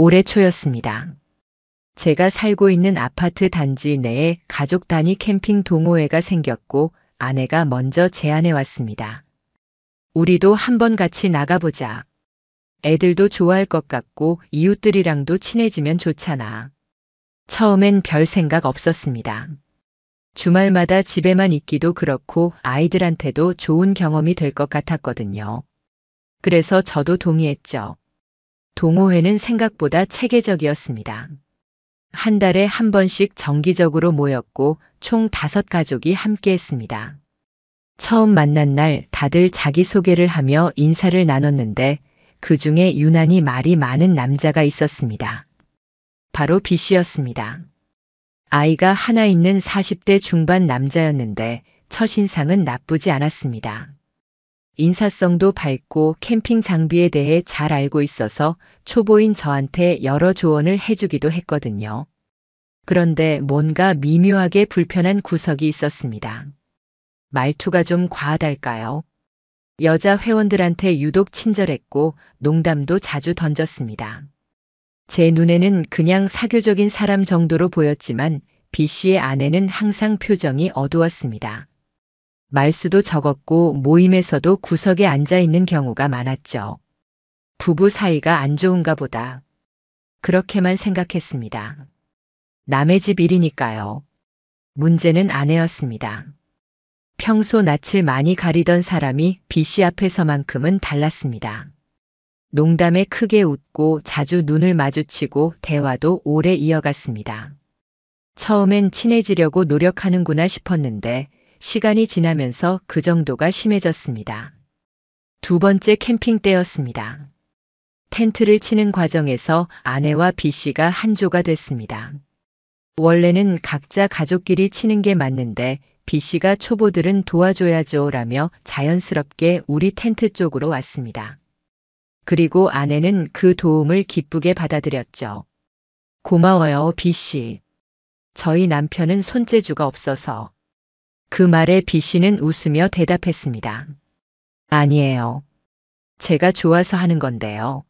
올해 초였습니다. 제가 살고 있는 아파트 단지 내에 가족 단위 캠핑 동호회가 생겼고 아내가 먼저 제안해 왔습니다. 우리도 한번 같이 나가보자. 애들도 좋아할 것 같고 이웃들이랑도 친해지면 좋잖아. 처음엔 별 생각 없었습니다. 주말마다 집에만 있기도 그렇고 아이들한테도 좋은 경험이 될 것 같았거든요. 그래서 저도 동의했죠. 동호회는 생각보다 체계적이었습니다. 한 달에 한 번씩 정기적으로 모였고 총 5가족이 함께 했습니다. 처음 만난 날 다들 자기소개를 하며 인사를 나눴는데 그 중에 유난히 말이 많은 남자가 있었습니다. 바로 B씨였습니다. 아이가 하나 있는 40대 중반 남자였는데 첫인상은 나쁘지 않았습니다. 인사성도 밝고 캠핑 장비에 대해 잘 알고 있어서 초보인 저한테 여러 조언을 해주기도 했거든요. 그런데 뭔가 미묘하게 불편한 구석이 있었습니다. 말투가 좀 과하달까요? 여자 회원들한테 유독 친절했고 농담도 자주 던졌습니다. 제 눈에는 그냥 사교적인 사람 정도로 보였지만 B씨의 아내는 항상 표정이 어두웠습니다. 말수도 적었고 모임에서도 구석에 앉아 있는 경우가 많았죠. 부부 사이가 안 좋은가 보다. 그렇게만 생각했습니다. 남의 집 일이니까요. 문제는 아내였습니다. 평소 낯을 많이 가리던 사람이 B씨 앞에서만큼은 달랐습니다. 농담에 크게 웃고 자주 눈을 마주치고 대화도 오래 이어갔습니다. 처음엔 친해지려고 노력하는구나 싶었는데 시간이 지나면서 그 정도가 심해졌습니다. 2번째 캠핑 때였습니다. 텐트를 치는 과정에서 아내와 B씨가 한조가 됐습니다. 원래는 각자 가족끼리 치는 게 맞는데 B씨가 초보들은 도와줘야죠 라며 자연스럽게 우리 텐트 쪽으로 왔습니다. 그리고 아내는 그 도움을 기쁘게 받아들였죠. 고마워요, B씨. 저희 남편은 손재주가 없어서. 그 말에 B씨는 웃으며 대답했습니다. 아니에요. 제가 좋아서 하는 건데요.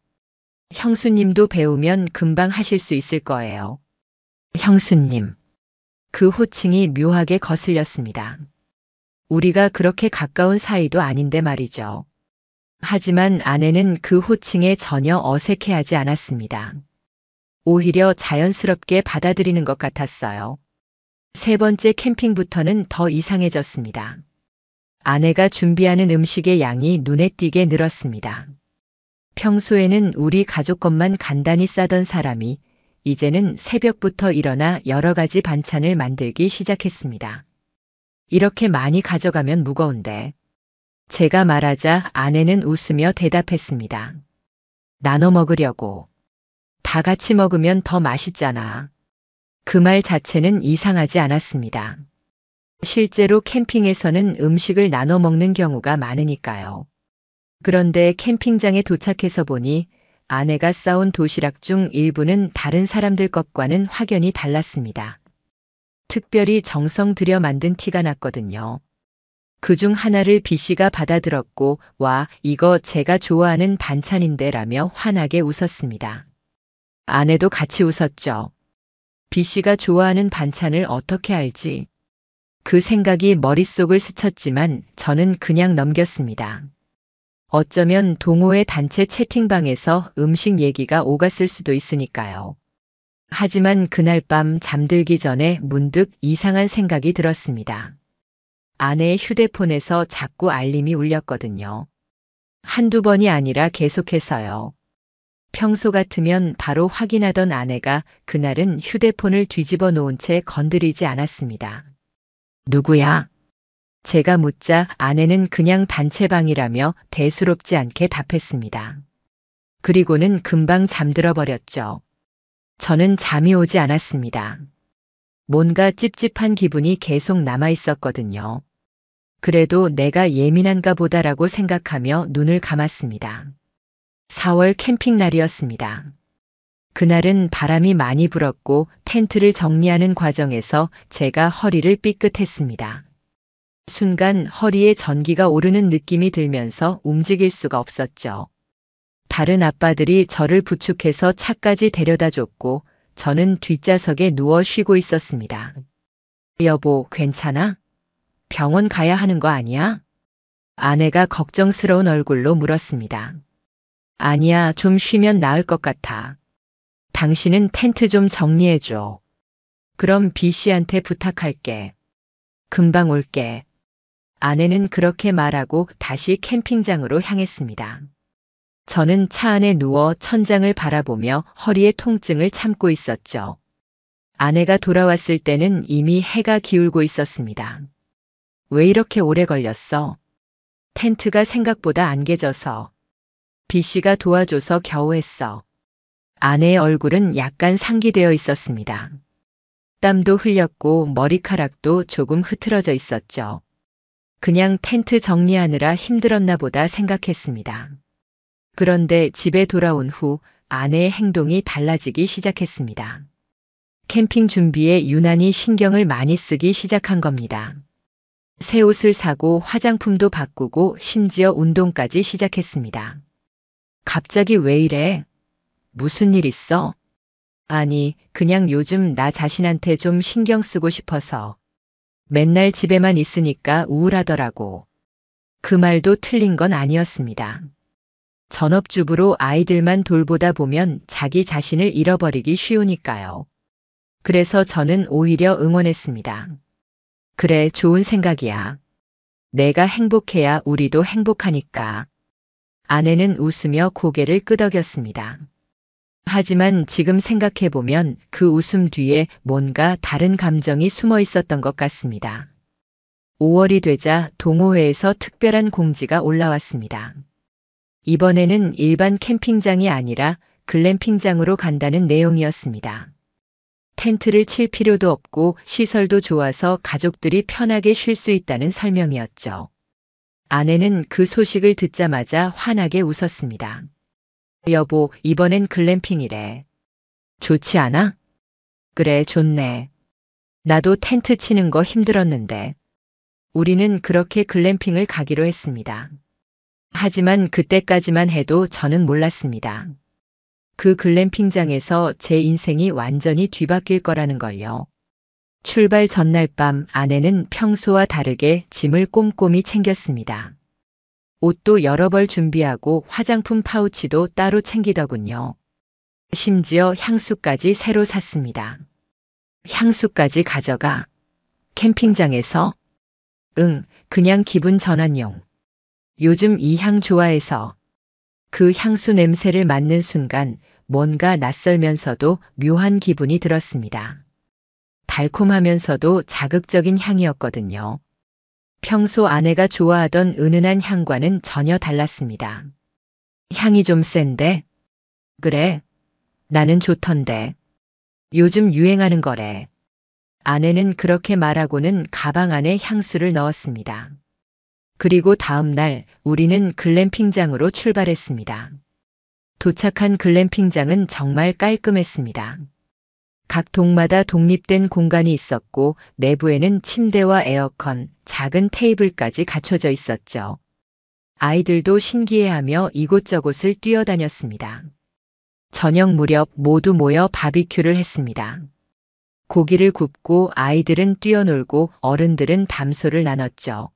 형수님도 배우면 금방 하실 수 있을 거예요. 형수님. 그 호칭이 묘하게 거슬렸습니다. 우리가 그렇게 가까운 사이도 아닌데 말이죠. 하지만 아내는 그 호칭에 전혀 어색해하지 않았습니다. 오히려 자연스럽게 받아들이는 것 같았어요. 3번째 캠핑부터는 더 이상해졌습니다. 아내가 준비하는 음식의 양이 눈에 띄게 늘었습니다. 평소에는 우리 가족 것만 간단히 싸던 사람이 이제는 새벽부터 일어나 여러 가지 반찬을 만들기 시작했습니다. 이렇게 많이 가져가면 무거운데. 제가 말하자 아내는 웃으며 대답했습니다. 나눠 먹으려고. 다 같이 먹으면 더 맛있잖아. 그 말 자체는 이상하지 않았습니다. 실제로 캠핑에서는 음식을 나눠 먹는 경우가 많으니까요. 그런데 캠핑장에 도착해서 보니 아내가 싸온 도시락 중 일부는 다른 사람들 것과는 확연히 달랐습니다. 특별히 정성 들여 만든 티가 났거든요. 그중 하나를 B씨가 받아들었고 와, 이거 제가 좋아하는 반찬인데 라며 환하게 웃었습니다. 아내도 같이 웃었죠. B씨가 좋아하는 반찬을 어떻게 알지? 그 생각이 머릿속을 스쳤지만 저는 그냥 넘겼습니다. 어쩌면 동호회 단체 채팅방에서 음식 얘기가 오갔을 수도 있으니까요. 하지만 그날 밤 잠들기 전에 문득 이상한 생각이 들었습니다. 아내의 휴대폰에서 자꾸 알림이 울렸거든요. 한두 번이 아니라 계속해서요. 평소 같으면 바로 확인하던 아내가 그날은 휴대폰을 뒤집어 놓은 채 건드리지 않았습니다. 누구야? 제가 묻자 아내는 그냥 단체방이라며 대수롭지 않게 답했습니다. 그리고는 금방 잠들어 버렸죠. 저는 잠이 오지 않았습니다. 뭔가 찝찝한 기분이 계속 남아 있었거든요. 그래도 내가 예민한가 보다라고 생각하며 눈을 감았습니다. 4월 캠핑 날이었습니다. 그날은 바람이 많이 불었고 텐트를 정리하는 과정에서 제가 허리를 삐끗했습니다. 순간 허리에 전기가 오르는 느낌이 들면서 움직일 수가 없었죠. 다른 아빠들이 저를 부축해서 차까지 데려다 줬고 저는 뒷좌석에 누워 쉬고 있었습니다. 여보, 괜찮아? 병원 가야 하는 거 아니야? 아내가 걱정스러운 얼굴로 물었습니다. 아니야, 좀 쉬면 나을 것 같아. 당신은 텐트 좀 정리해줘. 그럼 B 씨한테 부탁할게. 금방 올게. 아내는 그렇게 말하고 다시 캠핑장으로 향했습니다. 저는 차 안에 누워 천장을 바라보며 허리의 통증을 참고 있었죠. 아내가 돌아왔을 때는 이미 해가 기울고 있었습니다. 왜 이렇게 오래 걸렸어? 텐트가 생각보다 안 깨져서. B 씨가 도와줘서 겨우 했어. 아내의 얼굴은 약간 상기되어 있었습니다. 땀도 흘렸고 머리카락도 조금 흐트러져 있었죠. 그냥 텐트 정리하느라 힘들었나 보다 생각했습니다. 그런데 집에 돌아온 후 아내의 행동이 달라지기 시작했습니다. 캠핑 준비에 유난히 신경을 많이 쓰기 시작한 겁니다. 새 옷을 사고 화장품도 바꾸고 심지어 운동까지 시작했습니다. 갑자기 왜 이래? 무슨 일 있어? 아니, 그냥 요즘 나 자신한테 좀 신경 쓰고 싶어서. 맨날 집에만 있으니까 우울하더라고. 그 말도 틀린 건 아니었습니다. 전업주부로 아이들만 돌보다 보면 자기 자신을 잃어버리기 쉬우니까요. 그래서 저는 오히려 응원했습니다. 그래, 좋은 생각이야. 내가 행복해야 우리도 행복하니까. 아내는 웃으며 고개를 끄덕였습니다. 하지만 지금 생각해보면 그 웃음 뒤에 뭔가 다른 감정이 숨어 있었던 것 같습니다. 5월이 되자 동호회에서 특별한 공지가 올라왔습니다. 이번에는 일반 캠핑장이 아니라 글램핑장으로 간다는 내용이었습니다. 텐트를 칠 필요도 없고 시설도 좋아서 가족들이 편하게 쉴 수 있다는 설명이었죠. 아내는 그 소식을 듣자마자 환하게 웃었습니다. 여보, 이번엔 글램핑이래. 좋지 않아? 그래, 좋네. 나도 텐트 치는 거 힘들었는데. 우리는 그렇게 글램핑을 가기로 했습니다. 하지만 그때까지만 해도 저는 몰랐습니다. 그 글램핑장에서 제 인생이 완전히 뒤바뀔 거라는 걸요. 출발 전날 밤 아내는 평소와 다르게 짐을 꼼꼼히 챙겼습니다. 옷도 여러 벌 준비하고 화장품 파우치도 따로 챙기더군요. 심지어 향수까지 새로 샀습니다. 향수까지 가져가. 캠핑장에서? 응, 그냥 기분 전환용. 요즘 이 향 좋아해서. 그 향수 냄새를 맡는 순간 뭔가 낯설면서도 묘한 기분이 들었습니다. 달콤하면서도 자극적인 향이었거든요. 평소 아내가 좋아하던 은은한 향과는 전혀 달랐습니다. 향이 좀 센데? 그래. 나는 좋던데. 요즘 유행하는 거래. 아내는 그렇게 말하고는 가방 안에 향수를 넣었습니다. 그리고 다음 날 우리는 글램핑장으로 출발했습니다. 도착한 글램핑장은 정말 깔끔했습니다. 각 동마다 독립된 공간이 있었고 내부에는 침대와 에어컨, 작은 테이블까지 갖춰져 있었죠. 아이들도 신기해하며 이곳저곳을 뛰어다녔습니다. 저녁 무렵 모두 모여 바비큐를 했습니다. 고기를 굽고 아이들은 뛰어놀고 어른들은 담소를 나눴죠.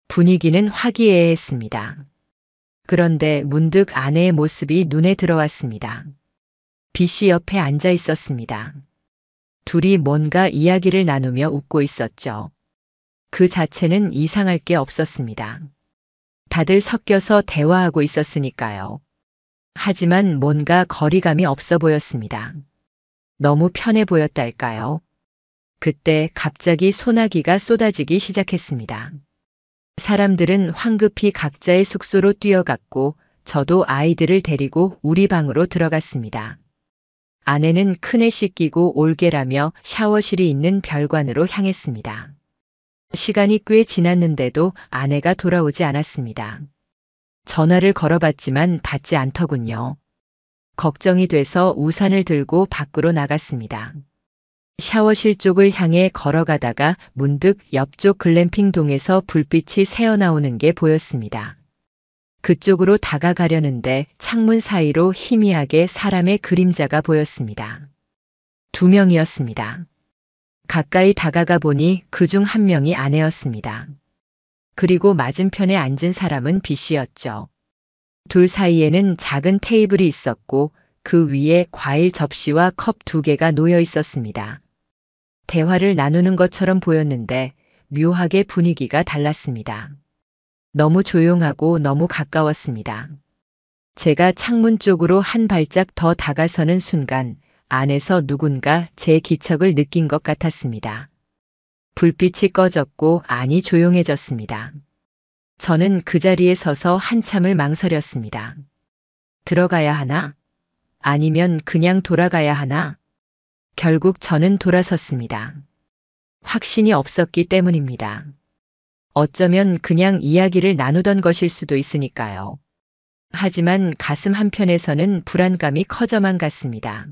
분위기는 화기애애했습니다. 그런데 문득 아내의 모습이 눈에 들어왔습니다. B 씨 옆에 앉아 있었습니다. 둘이 뭔가 이야기를 나누며 웃고 있었죠. 그 자체는 이상할 게 없었습니다. 다들 섞여서 대화하고 있었으니까요. 하지만 뭔가 거리감이 없어 보였습니다. 너무 편해 보였달까요? 그때 갑자기 소나기가 쏟아지기 시작했습니다. 사람들은 황급히 각자의 숙소로 뛰어갔고 저도 아이들을 데리고 우리 방으로 들어갔습니다. 아내는 큰애 씻기고 올게라며 샤워실이 있는 별관으로 향했습니다. 시간이 꽤 지났는데도 아내가 돌아오지 않았습니다. 전화를 걸어봤지만 받지 않더군요. 걱정이 돼서 우산을 들고 밖으로 나갔습니다. 샤워실 쪽을 향해 걸어가다가 문득 옆쪽 글램핑 동에서 불빛이 새어나오는 게 보였습니다. 그쪽으로 다가가려는데 창문 사이로 희미하게 사람의 그림자가 보였습니다. 2명이었습니다. 가까이 다가가 보니 그중 1명이 아내였습니다. 그리고 맞은편에 앉은 사람은 B 씨였죠. 둘 사이에는 작은 테이블이 있었고 그 위에 과일 접시와 컵 2개가 놓여 있었습니다. 대화를 나누는 것처럼 보였는데 묘하게 분위기가 달랐습니다. 너무 조용하고 너무 가까웠습니다. 제가 창문 쪽으로 한 발짝 더 다가서는 순간 안에서 누군가 제 기척을 느낀 것 같았습니다. 불빛이 꺼졌고 안이 조용해졌습니다. 저는 그 자리에 서서 한참을 망설였습니다. 들어가야 하나? 아니면 그냥 돌아가야 하나? 결국 저는 돌아섰습니다. 확신이 없었기 때문입니다. 어쩌면 그냥 이야기를 나누던 것일 수도 있으니까요. 하지만 가슴 한편에서는 불안감이 커져만 갔습니다.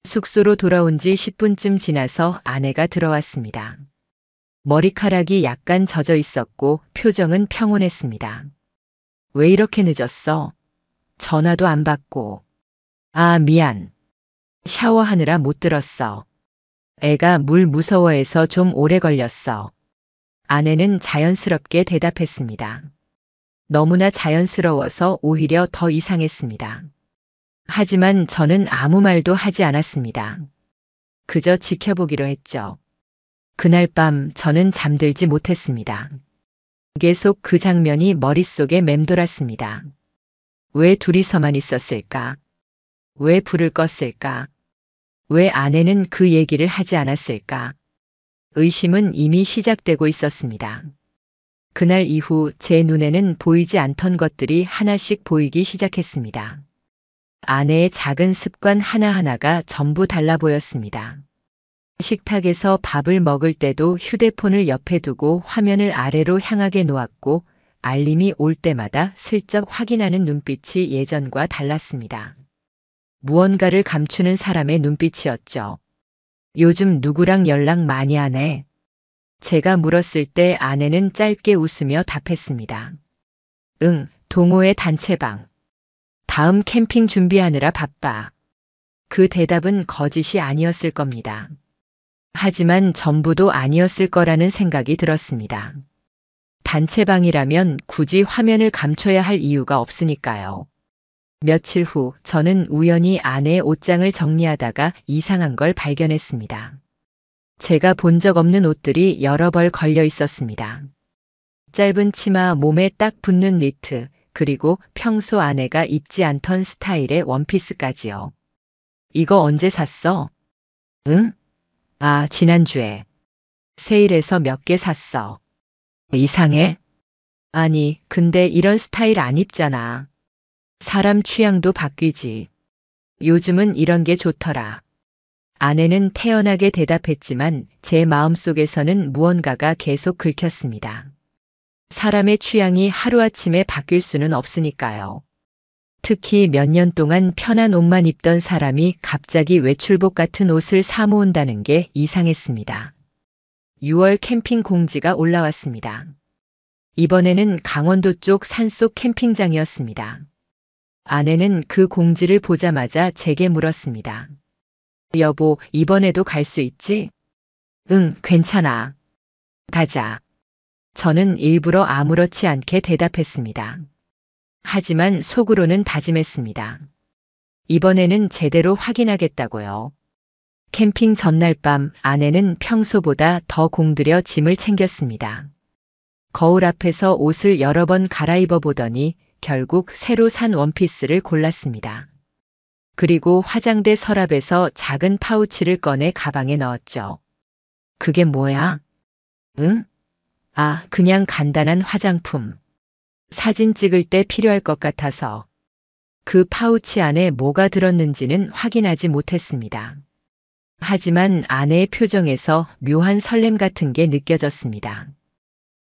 숙소로 돌아온 지 10분쯤 지나서 아내가 들어왔습니다. 머리카락이 약간 젖어 있었고 표정은 평온했습니다. 왜 이렇게 늦었어? 전화도 안 받고. 아, 미안. 샤워하느라 못 들었어. 애가 물 무서워해서 좀 오래 걸렸어. 아내는 자연스럽게 대답했습니다. 너무나 자연스러워서 오히려 더 이상했습니다. 하지만 저는 아무 말도 하지 않았습니다. 그저 지켜보기로 했죠. 그날 밤 저는 잠들지 못했습니다. 계속 그 장면이 머릿속에 맴돌았습니다. 왜 둘이서만 있었을까? 왜 불을 껐을까? 왜 아내는 그 얘기를 하지 않았을까? 의심은 이미 시작되고 있었습니다. 그날 이후 제 눈에는 보이지 않던 것들이 하나씩 보이기 시작했습니다. 아내의 작은 습관 하나하나가 전부 달라 보였습니다. 식탁에서 밥을 먹을 때도 휴대폰을 옆에 두고 화면을 아래로 향하게 놓았고 알림이 올 때마다 슬쩍 확인하는 눈빛이 예전과 달랐습니다. 무언가를 감추는 사람의 눈빛이었죠. 요즘 누구랑 연락 많이 하네? 제가 물었을 때 아내는 짧게 웃으며 답했습니다. 응, 동호회 단체방. 다음 캠핑 준비하느라 바빠. 그 대답은 거짓이 아니었을 겁니다. 하지만 전부도 아니었을 거라는 생각이 들었습니다. 단체방이라면 굳이 화면을 감춰야 할 이유가 없으니까요. 며칠 후 저는 우연히 아내의 옷장을 정리하다가 이상한 걸 발견했습니다. 제가 본 적 없는 옷들이 여러 벌 걸려 있었습니다. 짧은 치마, 몸에 딱 붙는 니트, 그리고 평소 아내가 입지 않던 스타일의 원피스까지요. 이거 언제 샀어? 응? 아, 지난주에. 세일해서 몇 개 샀어. 이상해? 아니, 근데 이런 스타일 안 입잖아. 사람 취향도 바뀌지. 요즘은 이런 게 좋더라. 아내는 태연하게 대답했지만 제 마음속에서는 무언가가 계속 긁혔습니다. 사람의 취향이 하루아침에 바뀔 수는 없으니까요. 특히 몇 년 동안 편한 옷만 입던 사람이 갑자기 외출복 같은 옷을 사 모은다는 게 이상했습니다. 6월 캠핑 공지가 올라왔습니다. 이번에는 강원도 쪽 산속 캠핑장이었습니다. 아내는 그 공지를 보자마자 제게 물었습니다. 여보, 이번에도 갈 수 있지? 응, 괜찮아. 가자. 저는 일부러 아무렇지 않게 대답했습니다. 하지만 속으로는 다짐했습니다. 이번에는 제대로 확인하겠다고요. 캠핑 전날 밤 아내는 평소보다 더 공들여 짐을 챙겼습니다. 거울 앞에서 옷을 여러 번 갈아입어 보더니 결국 새로 산 원피스를 골랐습니다. 그리고 화장대 서랍에서 작은 파우치를 꺼내 가방에 넣었죠. 그게 뭐야? 응? 아, 그냥 간단한 화장품. 사진 찍을 때 필요할 것 같아서. 그 파우치 안에 뭐가 들었는지는 확인하지 못했습니다. 하지만 아내의 표정에서 묘한 설렘 같은 게 느껴졌습니다.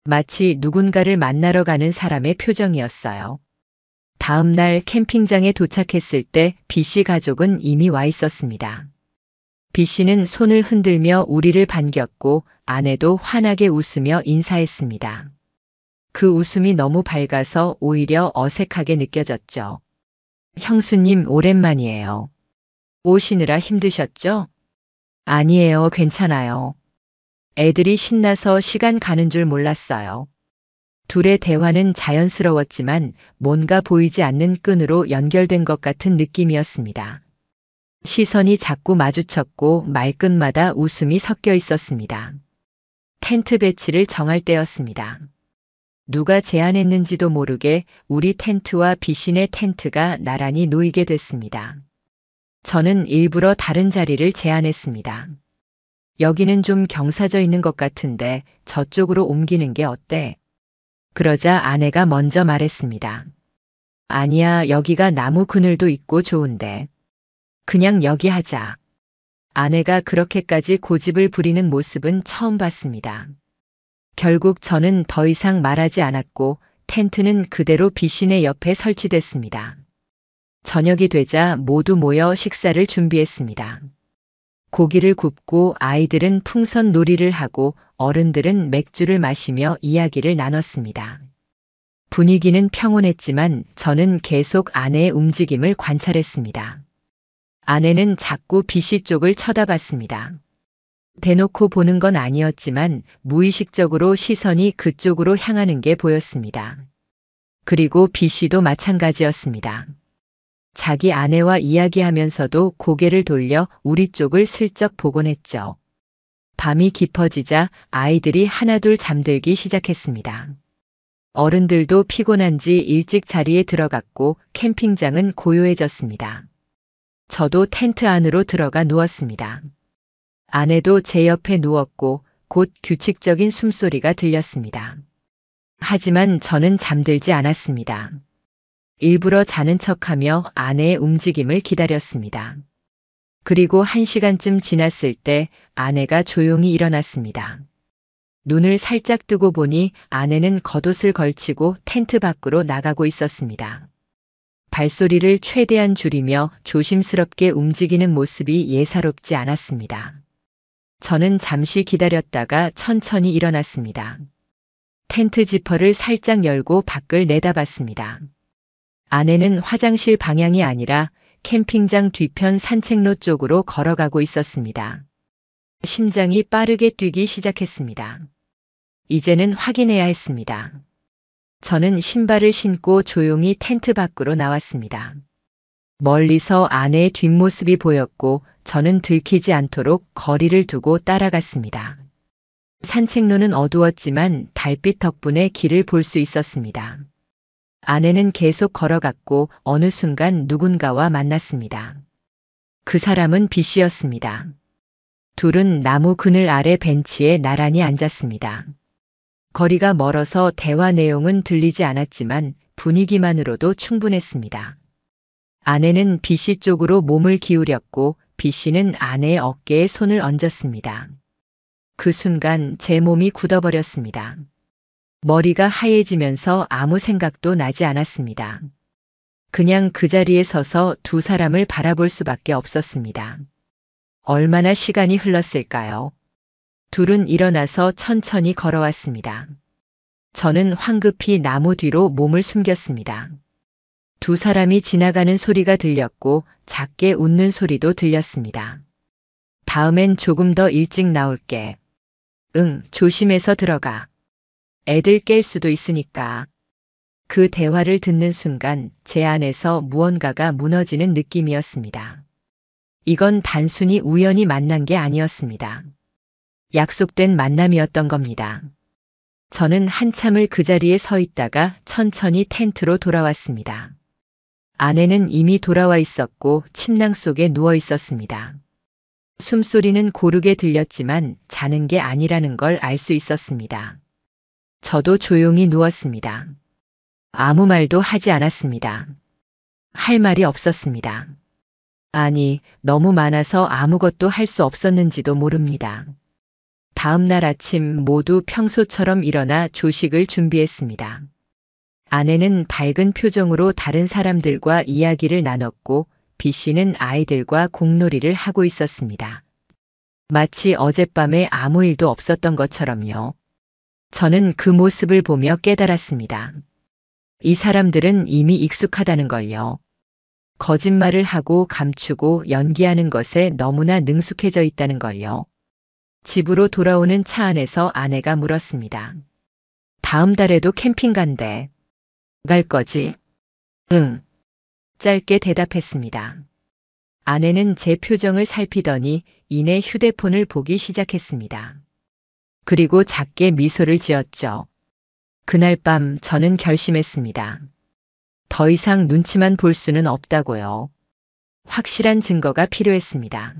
마치 누군가를 만나러 가는 사람의 표정이었어요. 다음 날 캠핑장에 도착했을 때 B 씨 가족은 이미 와 있었습니다. B 씨는 손을 흔들며 우리를 반겼고 아내도 환하게 웃으며 인사했습니다. 그 웃음이 너무 밝아서 오히려 어색하게 느껴졌죠. 형수님, 오랜만이에요. 오시느라 힘드셨죠? 아니에요, 괜찮아요. 애들이 신나서 시간 가는 줄 몰랐어요. 둘의 대화는 자연스러웠지만 뭔가 보이지 않는 끈으로 연결된 것 같은 느낌이었습니다. 시선이 자꾸 마주쳤고 말끝마다 웃음이 섞여 있었습니다. 텐트 배치를 정할 때였습니다. 누가 제안했는지도 모르게 우리 텐트와 비신의 텐트가 나란히 놓이게 됐습니다. 저는 일부러 다른 자리를 제안했습니다. 여기는 좀 경사져 있는 것 같은데 저쪽으로 옮기는 게 어때? 그러자 아내가 먼저 말했습니다. 아니야, 여기가 나무 그늘도 있고 좋은데. 그냥 여기 하자. 아내가 그렇게까지 고집을 부리는 모습은 처음 봤습니다. 결국 저는 더 이상 말하지 않았고 텐트는 그대로 비신의 옆에 설치됐습니다. 저녁이 되자 모두 모여 식사를 준비했습니다. 고기를 굽고 아이들은 풍선 놀이를 하고 어른들은 맥주를 마시며 이야기를 나눴습니다. 분위기는 평온했지만 저는 계속 아내의 움직임을 관찰했습니다. 아내는 자꾸 비시 쪽을 쳐다봤습니다. 대놓고 보는 건 아니었지만 무의식적으로 시선이 그쪽으로 향하는 게 보였습니다. 그리고 비시도 마찬가지였습니다. 자기 아내와 이야기하면서도 고개를 돌려 우리 쪽을 슬쩍 보곤 했죠. 밤이 깊어지자 아이들이 하나둘 잠들기 시작했습니다. 어른들도 피곤한지 일찍 자리에 들어갔고 캠핑장은 고요해졌습니다. 저도 텐트 안으로 들어가 누웠습니다. 아내도 제 옆에 누웠고 곧 규칙적인 숨소리가 들렸습니다. 하지만 저는 잠들지 않았습니다. 일부러 자는 척하며 아내의 움직임을 기다렸습니다. 그리고 1시간쯤 지났을 때 아내가 조용히 일어났습니다. 눈을 살짝 뜨고 보니 아내는 겉옷을 걸치고 텐트 밖으로 나가고 있었습니다. 발소리를 최대한 줄이며 조심스럽게 움직이는 모습이 예사롭지 않았습니다. 저는 잠시 기다렸다가 천천히 일어났습니다. 텐트 지퍼를 살짝 열고 밖을 내다봤습니다. 아내는 화장실 방향이 아니라 캠핑장 뒤편 산책로 쪽으로 걸어가고 있었습니다. 심장이 빠르게 뛰기 시작했습니다. 이제는 확인해야 했습니다. 저는 신발을 신고 조용히 텐트 밖으로 나왔습니다. 멀리서 아내의 뒷모습이 보였고 저는 들키지 않도록 거리를 두고 따라갔습니다. 산책로는 어두웠지만 달빛 덕분에 길을 볼 수 있었습니다. 아내는 계속 걸어갔고 어느 순간 누군가와 만났습니다. 그 사람은 비씨였습니다. 둘은 나무 그늘 아래 벤치에 나란히 앉았습니다. 거리가 멀어서 대화 내용은 들리지 않았지만 분위기만으로도 충분했습니다. 아내는 비씨 쪽으로 몸을 기울였고 비씨는 아내의 어깨에 손을 얹었습니다. 그 순간 제 몸이 굳어버렸습니다. 머리가 하얘지면서 아무 생각도 나지 않았습니다. 그냥 그 자리에 서서 두 사람을 바라볼 수밖에 없었습니다. 얼마나 시간이 흘렀을까요? 둘은 일어나서 천천히 걸어왔습니다. 저는 황급히 나무 뒤로 몸을 숨겼습니다. 두 사람이 지나가는 소리가 들렸고 작게 웃는 소리도 들렸습니다. 다음엔 조금 더 일찍 나올게. 응, 조심해서 들어가. 애들 깰 수도 있으니까. 그 대화를 듣는 순간 제 안에서 무언가가 무너지는 느낌이었습니다. 이건 단순히 우연히 만난 게 아니었습니다. 약속된 만남이었던 겁니다. 저는 한참을 그 자리에 서 있다가 천천히 텐트로 돌아왔습니다. 아내는 이미 돌아와 있었고 침낭 속에 누워 있었습니다. 숨소리는 고르게 들렸지만 자는 게 아니라는 걸 알 수 있었습니다. 저도 조용히 누웠습니다. 아무 말도 하지 않았습니다. 할 말이 없었습니다. 아니, 너무 많아서 아무것도 할 수 없었는지도 모릅니다. 다음 날 아침 모두 평소처럼 일어나 조식을 준비했습니다. 아내는 밝은 표정으로 다른 사람들과 이야기를 나눴고 비씨는 아이들과 공놀이를 하고 있었습니다. 마치 어젯밤에 아무 일도 없었던 것처럼요. 저는 그 모습을 보며 깨달았습니다. 이 사람들은 이미 익숙하다는 걸요. 거짓말을 하고 감추고 연기하는 것에 너무나 능숙해져 있다는 걸요. 집으로 돌아오는 차 안에서 아내가 물었습니다. 다음 달에도 캠핑 간대. 갈 거지? 응. 짧게 대답했습니다. 아내는 제 표정을 살피더니 이내 휴대폰을 보기 시작했습니다. 그리고 작게 미소를 지었죠. 그날 밤 저는 결심했습니다. 더 이상 눈치만 볼 수는 없다고요. 확실한 증거가 필요했습니다.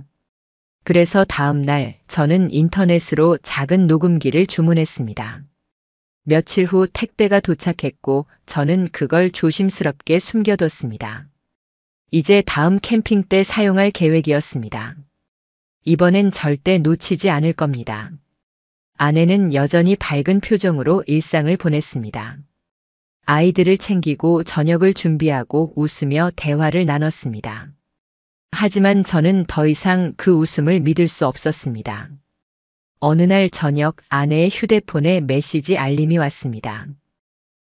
그래서 다음 날 저는 인터넷으로 작은 녹음기를 주문했습니다. 며칠 후 택배가 도착했고 저는 그걸 조심스럽게 숨겨뒀습니다. 이제 다음 캠핑 때 사용할 계획이었습니다. 이번엔 절대 놓치지 않을 겁니다. 아내는 여전히 밝은 표정으로 일상을 보냈습니다. 아이들을 챙기고 저녁을 준비하고 웃으며 대화를 나눴습니다. 하지만 저는 더 이상 그 웃음을 믿을 수 없었습니다. 어느 날 저녁 아내의 휴대폰에 메시지 알림이 왔습니다.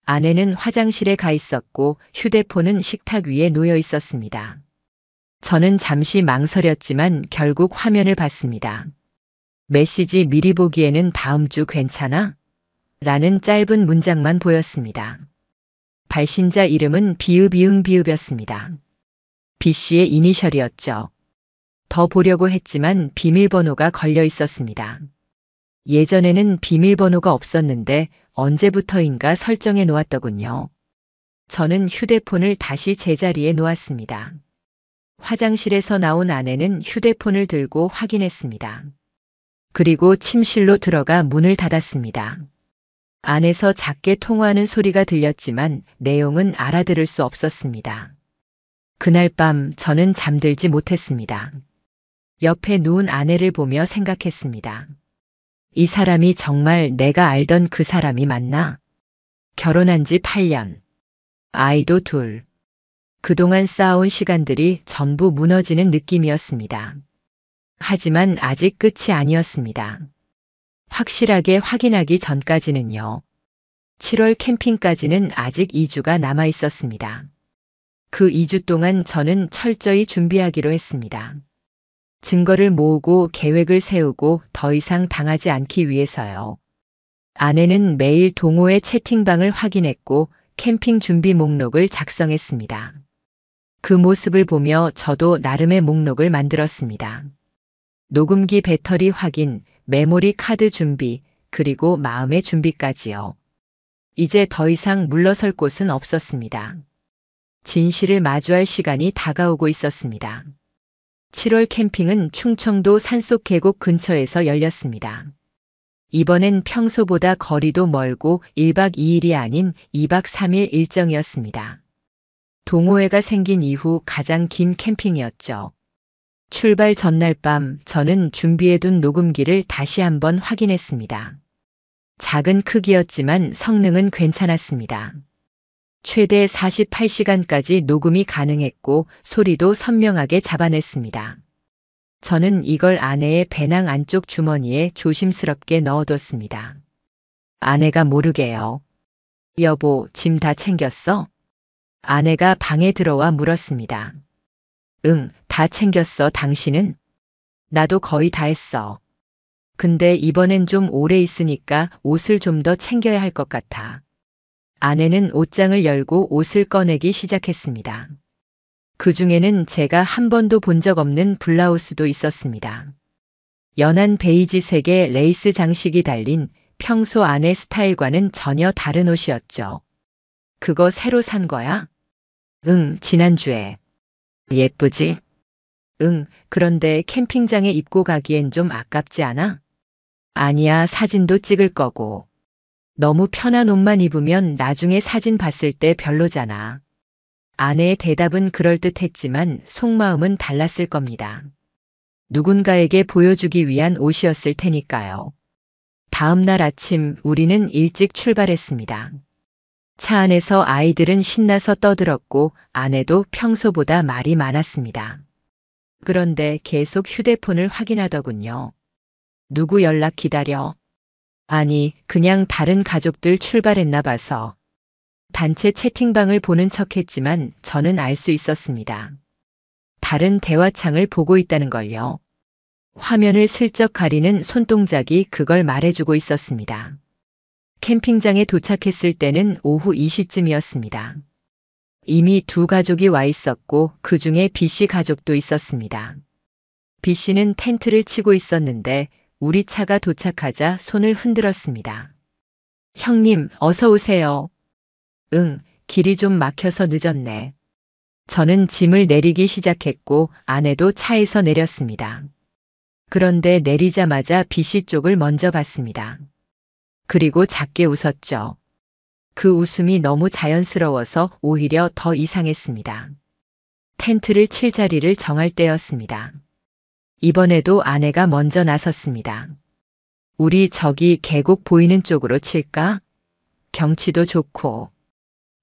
아내는 화장실에 가 있었고 휴대폰은 식탁 위에 놓여 있었습니다. 저는 잠시 망설였지만 결국 화면을 봤습니다. 메시지 미리 보기에는 다음 주 괜찮아? 라는 짧은 문장만 보였습니다. 발신자 이름은 비읍이응비읍이었습니다. B씨의 이니셜이었죠. 더 보려고 했지만 비밀번호가 걸려 있었습니다. 예전에는 비밀번호가 없었는데 언제부터인가 설정해 놓았더군요. 저는 휴대폰을 다시 제자리에 놓았습니다. 화장실에서 나온 아내는 휴대폰을 들고 확인했습니다. 그리고 침실로 들어가 문을 닫았습니다. 안에서 작게 통화하는 소리가 들렸지만 내용은 알아들을 수 없었습니다. 그날 밤 저는 잠들지 못했습니다. 옆에 누운 아내를 보며 생각했습니다. 이 사람이 정말 내가 알던 그 사람이 맞나? 결혼한 지 8년. 아이도 둘. 그동안 쌓아온 시간들이 전부 무너지는 느낌이었습니다. 하지만 아직 끝이 아니었습니다. 확실하게 확인하기 전까지는요. 7월 캠핑까지는 아직 2주가 남아 있었습니다. 그 2주 동안 저는 철저히 준비하기로 했습니다. 증거를 모으고 계획을 세우고 더 이상 당하지 않기 위해서요. 아내는 매일 동호회 채팅방을 확인했고 캠핑 준비 목록을 작성했습니다. 그 모습을 보며 저도 나름의 목록을 만들었습니다. 녹음기 배터리 확인, 메모리 카드 준비, 그리고 마음의 준비까지요. 이제 더 이상 물러설 곳은 없었습니다. 진실을 마주할 시간이 다가오고 있었습니다. 7월 캠핑은 충청도 산속 계곡 근처에서 열렸습니다. 이번엔 평소보다 거리도 멀고 1박 2일이 아닌 2박 3일 일정이었습니다. 동호회가 생긴 이후 가장 긴 캠핑이었죠. 출발 전날 밤 저는 준비해둔 녹음기를 다시 한번 확인했습니다. 작은 크기였지만 성능은 괜찮았습니다. 최대 48시간까지 녹음이 가능했고 소리도 선명하게 잡아냈습니다. 저는 이걸 아내의 배낭 안쪽 주머니에 조심스럽게 넣어뒀습니다. 아내가 모르게요. 여보, 짐 다 챙겼어? 아내가 방에 들어와 물었습니다. 응, 다 챙겼어. 당신은? 나도 거의 다 했어. 근데 이번엔 좀 오래 있으니까 옷을 좀 더 챙겨야 할 것 같아. 아내는 옷장을 열고 옷을 꺼내기 시작했습니다. 그 중에는 제가 한 번도 본 적 없는 블라우스도 있었습니다. 연한 베이지색의 레이스 장식이 달린 평소 아내 스타일과는 전혀 다른 옷이었죠. 그거 새로 산 거야? 응, 지난주에. 예쁘지? 응, 그런데 캠핑장에 입고 가기엔 좀 아깝지 않아? 아니야, 사진도 찍을 거고. 너무 편한 옷만 입으면 나중에 사진 봤을 때 별로잖아. 아내의 대답은 그럴듯했지만 속마음은 달랐을 겁니다. 누군가에게 보여주기 위한 옷이었을 테니까요. 다음 날 아침 우리는 일찍 출발했습니다. 차 안에서 아이들은 신나서 떠들었고 아내도 평소보다 말이 많았습니다. 그런데 계속 휴대폰을 확인하더군요. 누구 연락 기다려? 아니, 그냥 다른 가족들 출발했나 봐서. 단체 채팅방을 보는 척했지만 저는 알 수 있었습니다. 다른 대화창을 보고 있다는 걸요. 화면을 슬쩍 가리는 손동작이 그걸 말해주고 있었습니다. 캠핑장에 도착했을 때는 오후 2시쯤이었습니다. 이미 두 가족이 와 있었고 그 중에 B씨 가족도 있었습니다. B씨는 텐트를 치고 있었는데 우리 차가 도착하자 손을 흔들었습니다. 형님, 어서 오세요. 응, 길이 좀 막혀서 늦었네. 저는 짐을 내리기 시작했고 아내도 차에서 내렸습니다. 그런데 내리자마자 B씨 쪽을 먼저 봤습니다. 그리고 작게 웃었죠. 그 웃음이 너무 자연스러워서 오히려 더 이상했습니다. 텐트를 칠 자리를 정할 때였습니다. 이번에도 아내가 먼저 나섰습니다. 우리 저기 계곡 보이는 쪽으로 칠까? 경치도 좋고.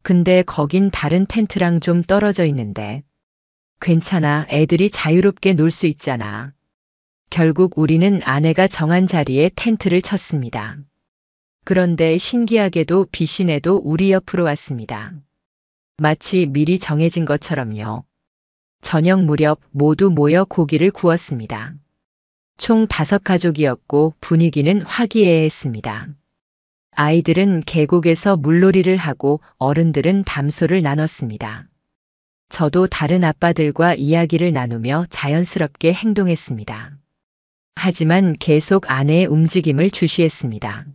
근데 거긴 다른 텐트랑 좀 떨어져 있는데. 괜찮아, 애들이 자유롭게 놀 수 있잖아. 결국 우리는 아내가 정한 자리에 텐트를 쳤습니다. 그런데 신기하게도 B씨네도 우리 옆으로 왔습니다. 마치 미리 정해진 것처럼요. 저녁 무렵 모두 모여 고기를 구웠습니다. 총 5가족이었고 분위기는 화기애애했습니다. 아이들은 계곡에서 물놀이를 하고 어른들은 담소를 나눴습니다. 저도 다른 아빠들과 이야기를 나누며 자연스럽게 행동했습니다. 하지만 계속 아내의 움직임을 주시했습니다.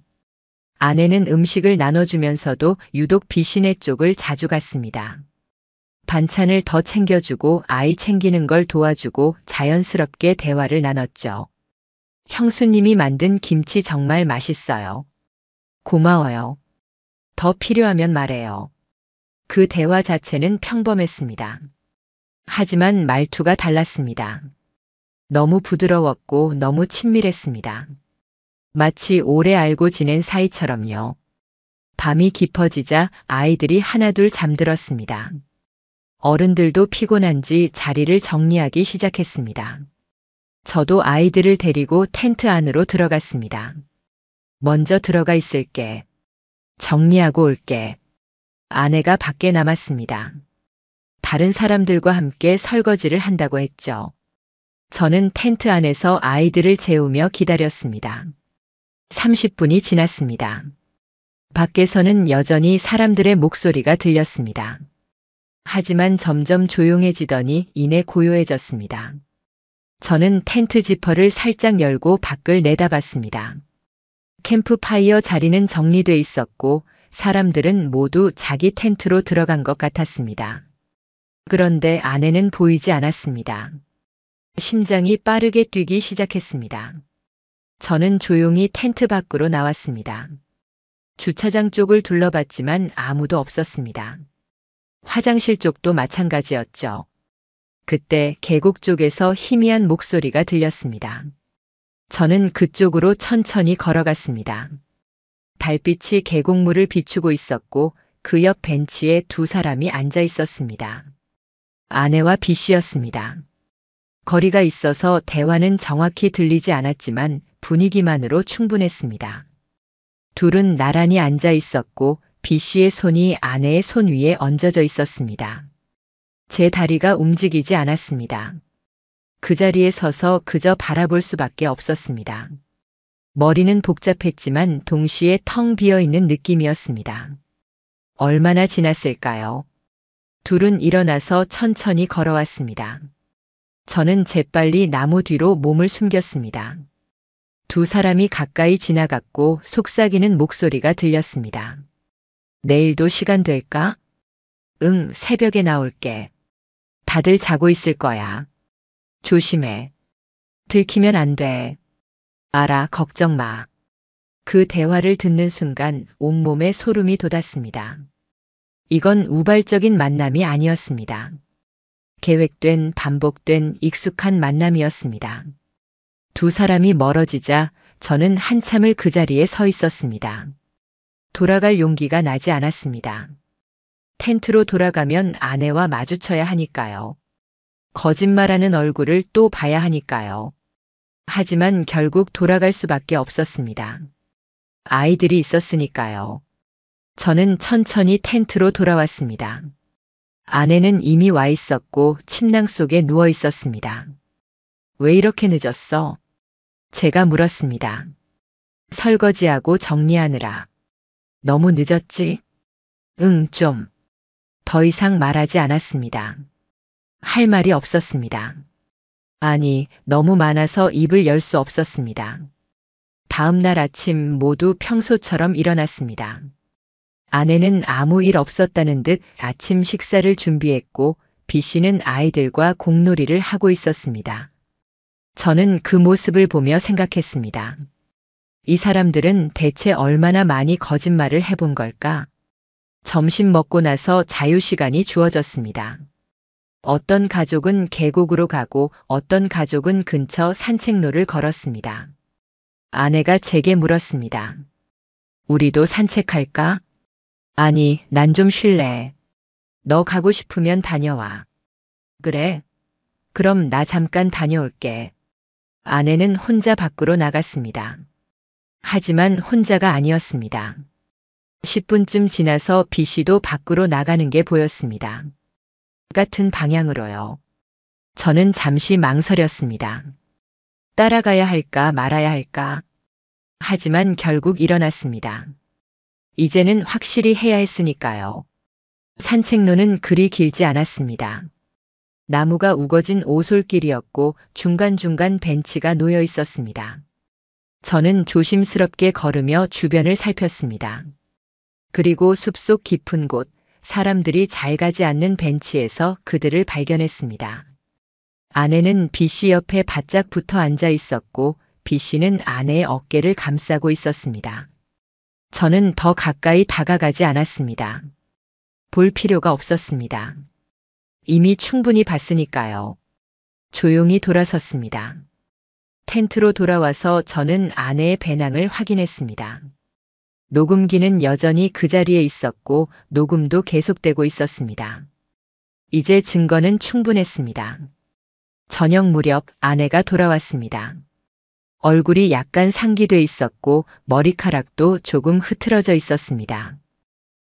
아내는 음식을 나눠주면서도 유독 B씨네 쪽을 자주 갔습니다. 반찬을 더 챙겨주고 아이 챙기는 걸 도와주고 자연스럽게 대화를 나눴죠. 형수님이 만든 김치 정말 맛있어요. 고마워요. 더 필요하면 말해요. 그 대화 자체는 평범했습니다. 하지만 말투가 달랐습니다. 너무 부드러웠고 너무 친밀했습니다. 마치 오래 알고 지낸 사이처럼요. 밤이 깊어지자 아이들이 하나둘 잠들었습니다. 어른들도 피곤한지 자리를 정리하기 시작했습니다. 저도 아이들을 데리고 텐트 안으로 들어갔습니다. 먼저 들어가 있을게. 정리하고 올게. 아내가 밖에 남았습니다. 다른 사람들과 함께 설거지를 한다고 했죠. 저는 텐트 안에서 아이들을 재우며 기다렸습니다. 30분이 지났습니다. 밖에서는 여전히 사람들의 목소리가 들렸습니다. 하지만 점점 조용해지더니 이내 고요해졌습니다. 저는 텐트 지퍼를 살짝 열고 밖을 내다봤습니다. 캠프파이어 자리는 정리돼 있었고 사람들은 모두 자기 텐트로 들어간 것 같았습니다. 그런데 아내는 보이지 않았습니다. 심장이 빠르게 뛰기 시작했습니다. 저는 조용히 텐트 밖으로 나왔습니다. 주차장 쪽을 둘러봤지만 아무도 없었습니다. 화장실 쪽도 마찬가지였죠. 그때 계곡 쪽에서 희미한 목소리가 들렸습니다. 저는 그쪽으로 천천히 걸어갔습니다. 달빛이 계곡물을 비추고 있었고 그 옆 벤치에 두 사람이 앉아 있었습니다. 아내와 B씨였습니다. 거리가 있어서 대화는 정확히 들리지 않았지만 분위기만으로 충분했습니다. 둘은 나란히 앉아 있었고 B씨의 손이 아내의 손 위에 얹어져 있었습니다. 제 다리가 움직이지 않았습니다. 그 자리에 서서 그저 바라볼 수밖에 없었습니다. 머리는 복잡했지만 동시에 텅 비어 있는 느낌이었습니다. 얼마나 지났을까요? 둘은 일어나서 천천히 걸어왔습니다. 저는 재빨리 나무 뒤로 몸을 숨겼습니다. 두 사람이 가까이 지나갔고 속삭이는 목소리가 들렸습니다. 내일도 시간 될까? 응, 새벽에 나올게. 다들 자고 있을 거야. 조심해. 들키면 안 돼. 알아, 걱정 마. 그 대화를 듣는 순간 온몸에 소름이 돋았습니다. 이건 우발적인 만남이 아니었습니다. 계획된, 반복된 익숙한 만남이었습니다. 두 사람이 멀어지자 저는 한참을 그 자리에 서 있었습니다. 돌아갈 용기가 나지 않았습니다. 텐트로 돌아가면 아내와 마주쳐야 하니까요. 거짓말하는 얼굴을 또 봐야 하니까요. 하지만 결국 돌아갈 수밖에 없었습니다. 아이들이 있었으니까요. 저는 천천히 텐트로 돌아왔습니다. 아내는 이미 와 있었고 침낭 속에 누워 있었습니다. 왜 이렇게 늦었어? 제가 물었습니다. 설거지하고 정리하느라. 너무 늦었지? 응, 좀. 더 이상 말하지 않았습니다. 할 말이 없었습니다. 아니, 너무 많아서 입을 열 수 없었습니다. 다음 날 아침 모두 평소처럼 일어났습니다. 아내는 아무 일 없었다는 듯 아침 식사를 준비했고 B 씨는 아이들과 공놀이를 하고 있었습니다. 저는 그 모습을 보며 생각했습니다. 이 사람들은 대체 얼마나 많이 거짓말을 해본 걸까? 점심 먹고 나서 자유시간이 주어졌습니다. 어떤 가족은 계곡으로 가고 어떤 가족은 근처 산책로를 걸었습니다. 아내가 제게 물었습니다. 우리도 산책할까? 아니, 난 좀 쉴래. 너 가고 싶으면 다녀와. 그래? 그럼 나 잠깐 다녀올게. 아내는 혼자 밖으로 나갔습니다. 하지만 혼자가 아니었습니다. 10분쯤 지나서 B 씨도 밖으로 나가는 게 보였습니다. 같은 방향으로요. 저는 잠시 망설였습니다. 따라가야 할까 말아야 할까? 하지만 결국 일어났습니다. 이제는 확실히 해야 했으니까요. 산책로는 그리 길지 않았습니다. 나무가 우거진 오솔길이었고 중간중간 벤치가 놓여 있었습니다. 저는 조심스럽게 걸으며 주변을 살폈습니다. 그리고 숲속 깊은 곳, 사람들이 잘 가지 않는 벤치에서 그들을 발견했습니다. 아내는 B 씨 옆에 바짝 붙어 앉아 있었고 B 씨는 아내의 어깨를 감싸고 있었습니다. 저는 더 가까이 다가가지 않았습니다. 볼 필요가 없었습니다. 이미 충분히 봤으니까요. 조용히 돌아섰습니다. 텐트로 돌아와서 저는 아내의 배낭을 확인했습니다. 녹음기는 여전히 그 자리에 있었고 녹음도 계속되고 있었습니다. 이제 증거는 충분했습니다. 저녁 무렵 아내가 돌아왔습니다. 얼굴이 약간 상기돼 있었고 머리카락도 조금 흐트러져 있었습니다.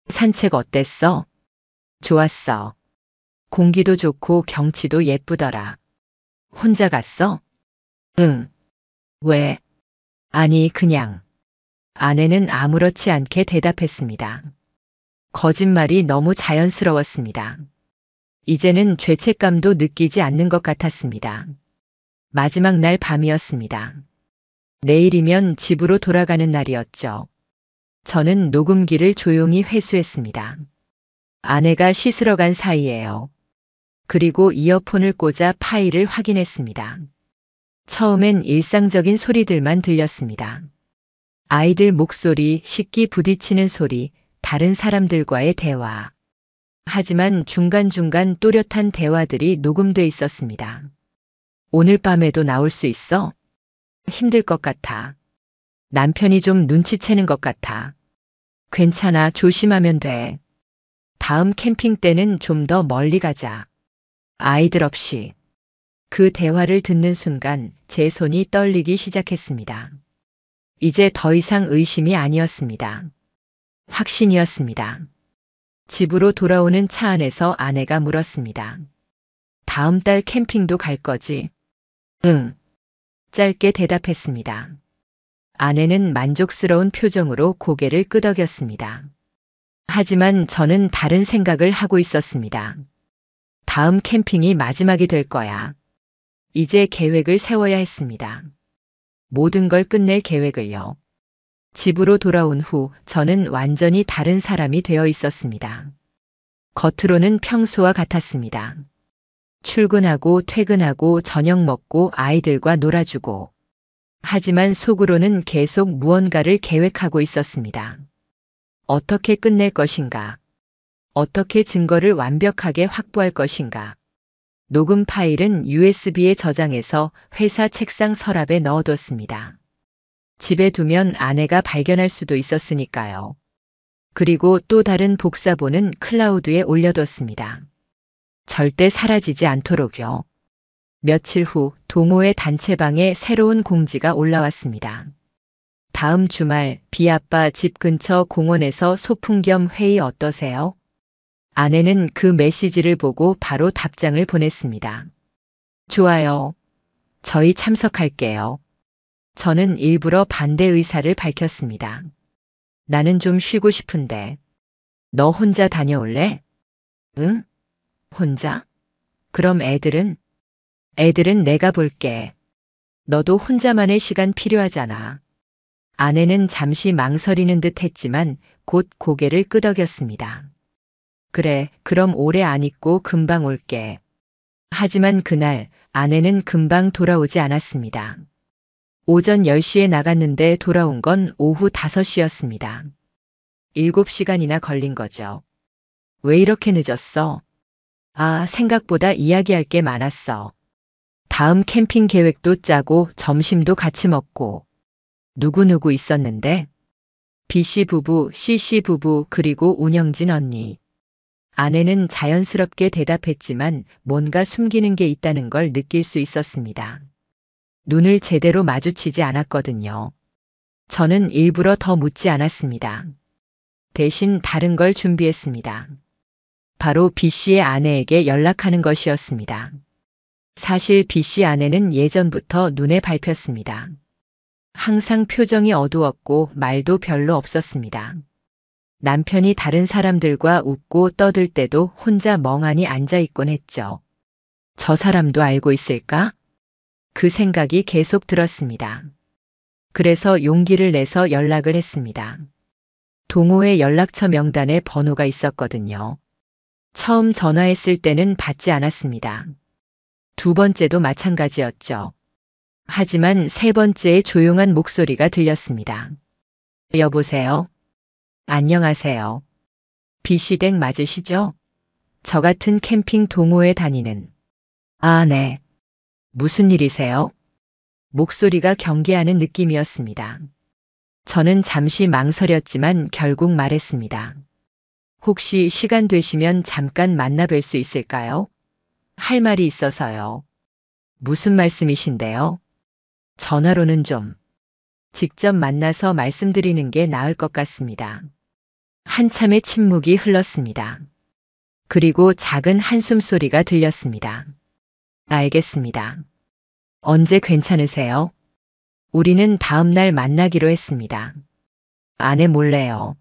산책 어땠어? 좋았어. 공기도 좋고 경치도 예쁘더라. 혼자 갔어? 응. 왜? 아니, 그냥. 아내는 아무렇지 않게 대답했습니다. 거짓말이 너무 자연스러웠습니다. 이제는 죄책감도 느끼지 않는 것 같았습니다. 마지막 날 밤이었습니다. 내일이면 집으로 돌아가는 날이었죠. 저는 녹음기를 조용히 회수했습니다. 아내가 씻으러 간 사이에요. 그리고 이어폰을 꽂아 파일을 확인했습니다. 처음엔 일상적인 소리들만 들렸습니다. 아이들 목소리, 식기 부딪히는 소리, 다른 사람들과의 대화. 하지만 중간중간 또렷한 대화들이 녹음돼 있었습니다. 오늘 밤에도 나올 수 있어? 힘들 것 같아. 남편이 좀 눈치채는 것 같아. 괜찮아, 조심하면 돼. 다음 캠핑 때는 좀 더 멀리 가자. 아이들 없이. 그 대화를 듣는 순간 제 손이 떨리기 시작했습니다. 이제 더 이상 의심이 아니었습니다. 확신이었습니다. 집으로 돌아오는 차 안에서 아내가 물었습니다. 다음 달 캠핑도 갈 거지? 응. 짧게 대답했습니다. 아내는 만족스러운 표정으로 고개를 끄덕였습니다. 하지만 저는 다른 생각을 하고 있었습니다. 다음 캠핑이 마지막이 될 거야. 이제 계획을 세워야 했습니다. 모든 걸 끝낼 계획을요. 집으로 돌아온 후 저는 완전히 다른 사람이 되어 있었습니다. 겉으로는 평소와 같았습니다. 출근하고 퇴근하고 저녁 먹고 아이들과 놀아주고. 하지만 속으로는 계속 무언가를 계획하고 있었습니다. 어떻게 끝낼 것인가? 어떻게 증거를 완벽하게 확보할 것인가? 녹음 파일은 USB에 저장해서 회사 책상 서랍에 넣어뒀습니다. 집에 두면 아내가 발견할 수도 있었으니까요. 그리고 또 다른 복사본은 클라우드에 올려뒀습니다. 절대 사라지지 않도록요. 며칠 후 동호회 단체방에 새로운 공지가 올라왔습니다. 다음 주말 비아빠 집 근처 공원에서 소풍 겸 회의 어떠세요? 아내는 그 메시지를 보고 바로 답장을 보냈습니다. 좋아요. 저희 참석할게요. 저는 일부러 반대 의사를 밝혔습니다. 나는 좀 쉬고 싶은데. 너 혼자 다녀올래? 응? 혼자? 그럼 애들은? 애들은 내가 볼게. 너도 혼자만의 시간 필요하잖아. 아내는 잠시 망설이는 듯 했지만 곧 고개를 끄덕였습니다. 그래, 그럼 오래 안 있고 금방 올게. 하지만 그날 아내는 금방 돌아오지 않았습니다. 오전 10시에 나갔는데 돌아온 건 오후 5시였습니다. 7시간이나 걸린 거죠. 왜 이렇게 늦었어? 아, 생각보다 이야기할 게 많았어. 다음 캠핑 계획도 짜고 점심도 같이 먹고. 누구누구 있었는데? B씨 부부, C씨 부부, 그리고 운영진 언니. 아내는 자연스럽게 대답했지만 뭔가 숨기는 게 있다는 걸 느낄 수 있었습니다. 눈을 제대로 마주치지 않았거든요. 저는 일부러 더 묻지 않았습니다. 대신 다른 걸 준비했습니다. 바로 B씨의 아내에게 연락하는 것이었습니다. 사실 B씨 아내는 예전부터 눈에 밟혔습니다. 항상 표정이 어두웠고 말도 별로 없었습니다. 남편이 다른 사람들과 웃고 떠들 때도 혼자 멍하니 앉아 있곤 했죠. 저 사람도 알고 있을까? 그 생각이 계속 들었습니다. 그래서 용기를 내서 연락을 했습니다. 동호회 연락처 명단에 번호가 있었거든요. 처음 전화했을 때는 받지 않았습니다. 두 번째도 마찬가지였죠. 하지만 세 번째에 조용한 목소리가 들렸습니다. 여보세요? 안녕하세요. B씨댁 맞으시죠? 저 같은 캠핑 동호회 다니는. 아, 네. 무슨 일이세요? 목소리가 경계하는 느낌이었습니다. 저는 잠시 망설였지만 결국 말했습니다. 혹시 시간 되시면 잠깐 만나 뵐 수 있을까요? 할 말이 있어서요. 무슨 말씀이신데요? 전화로는 좀. 직접 만나서 말씀드리는 게 나을 것 같습니다. 한참의 침묵이 흘렀습니다. 그리고 작은 한숨 소리가 들렸습니다. 알겠습니다. 언제 괜찮으세요? 우리는 다음 날 만나기로 했습니다. 아내 몰래요.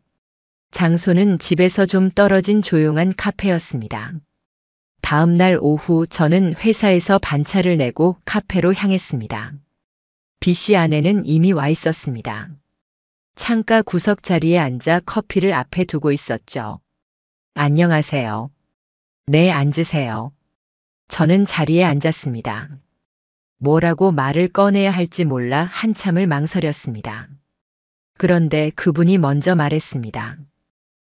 장소는 집에서 좀 떨어진 조용한 카페였습니다. 다음 날 오후 저는 회사에서 반차를 내고 카페로 향했습니다. B씨 아내는 이미 와 있었습니다. 창가 구석 자리에 앉아 커피를 앞에 두고 있었죠. 안녕하세요. 네, 앉으세요. 저는 자리에 앉았습니다. 뭐라고 말을 꺼내야 할지 몰라 한참을 망설였습니다. 그런데 그분이 먼저 말했습니다.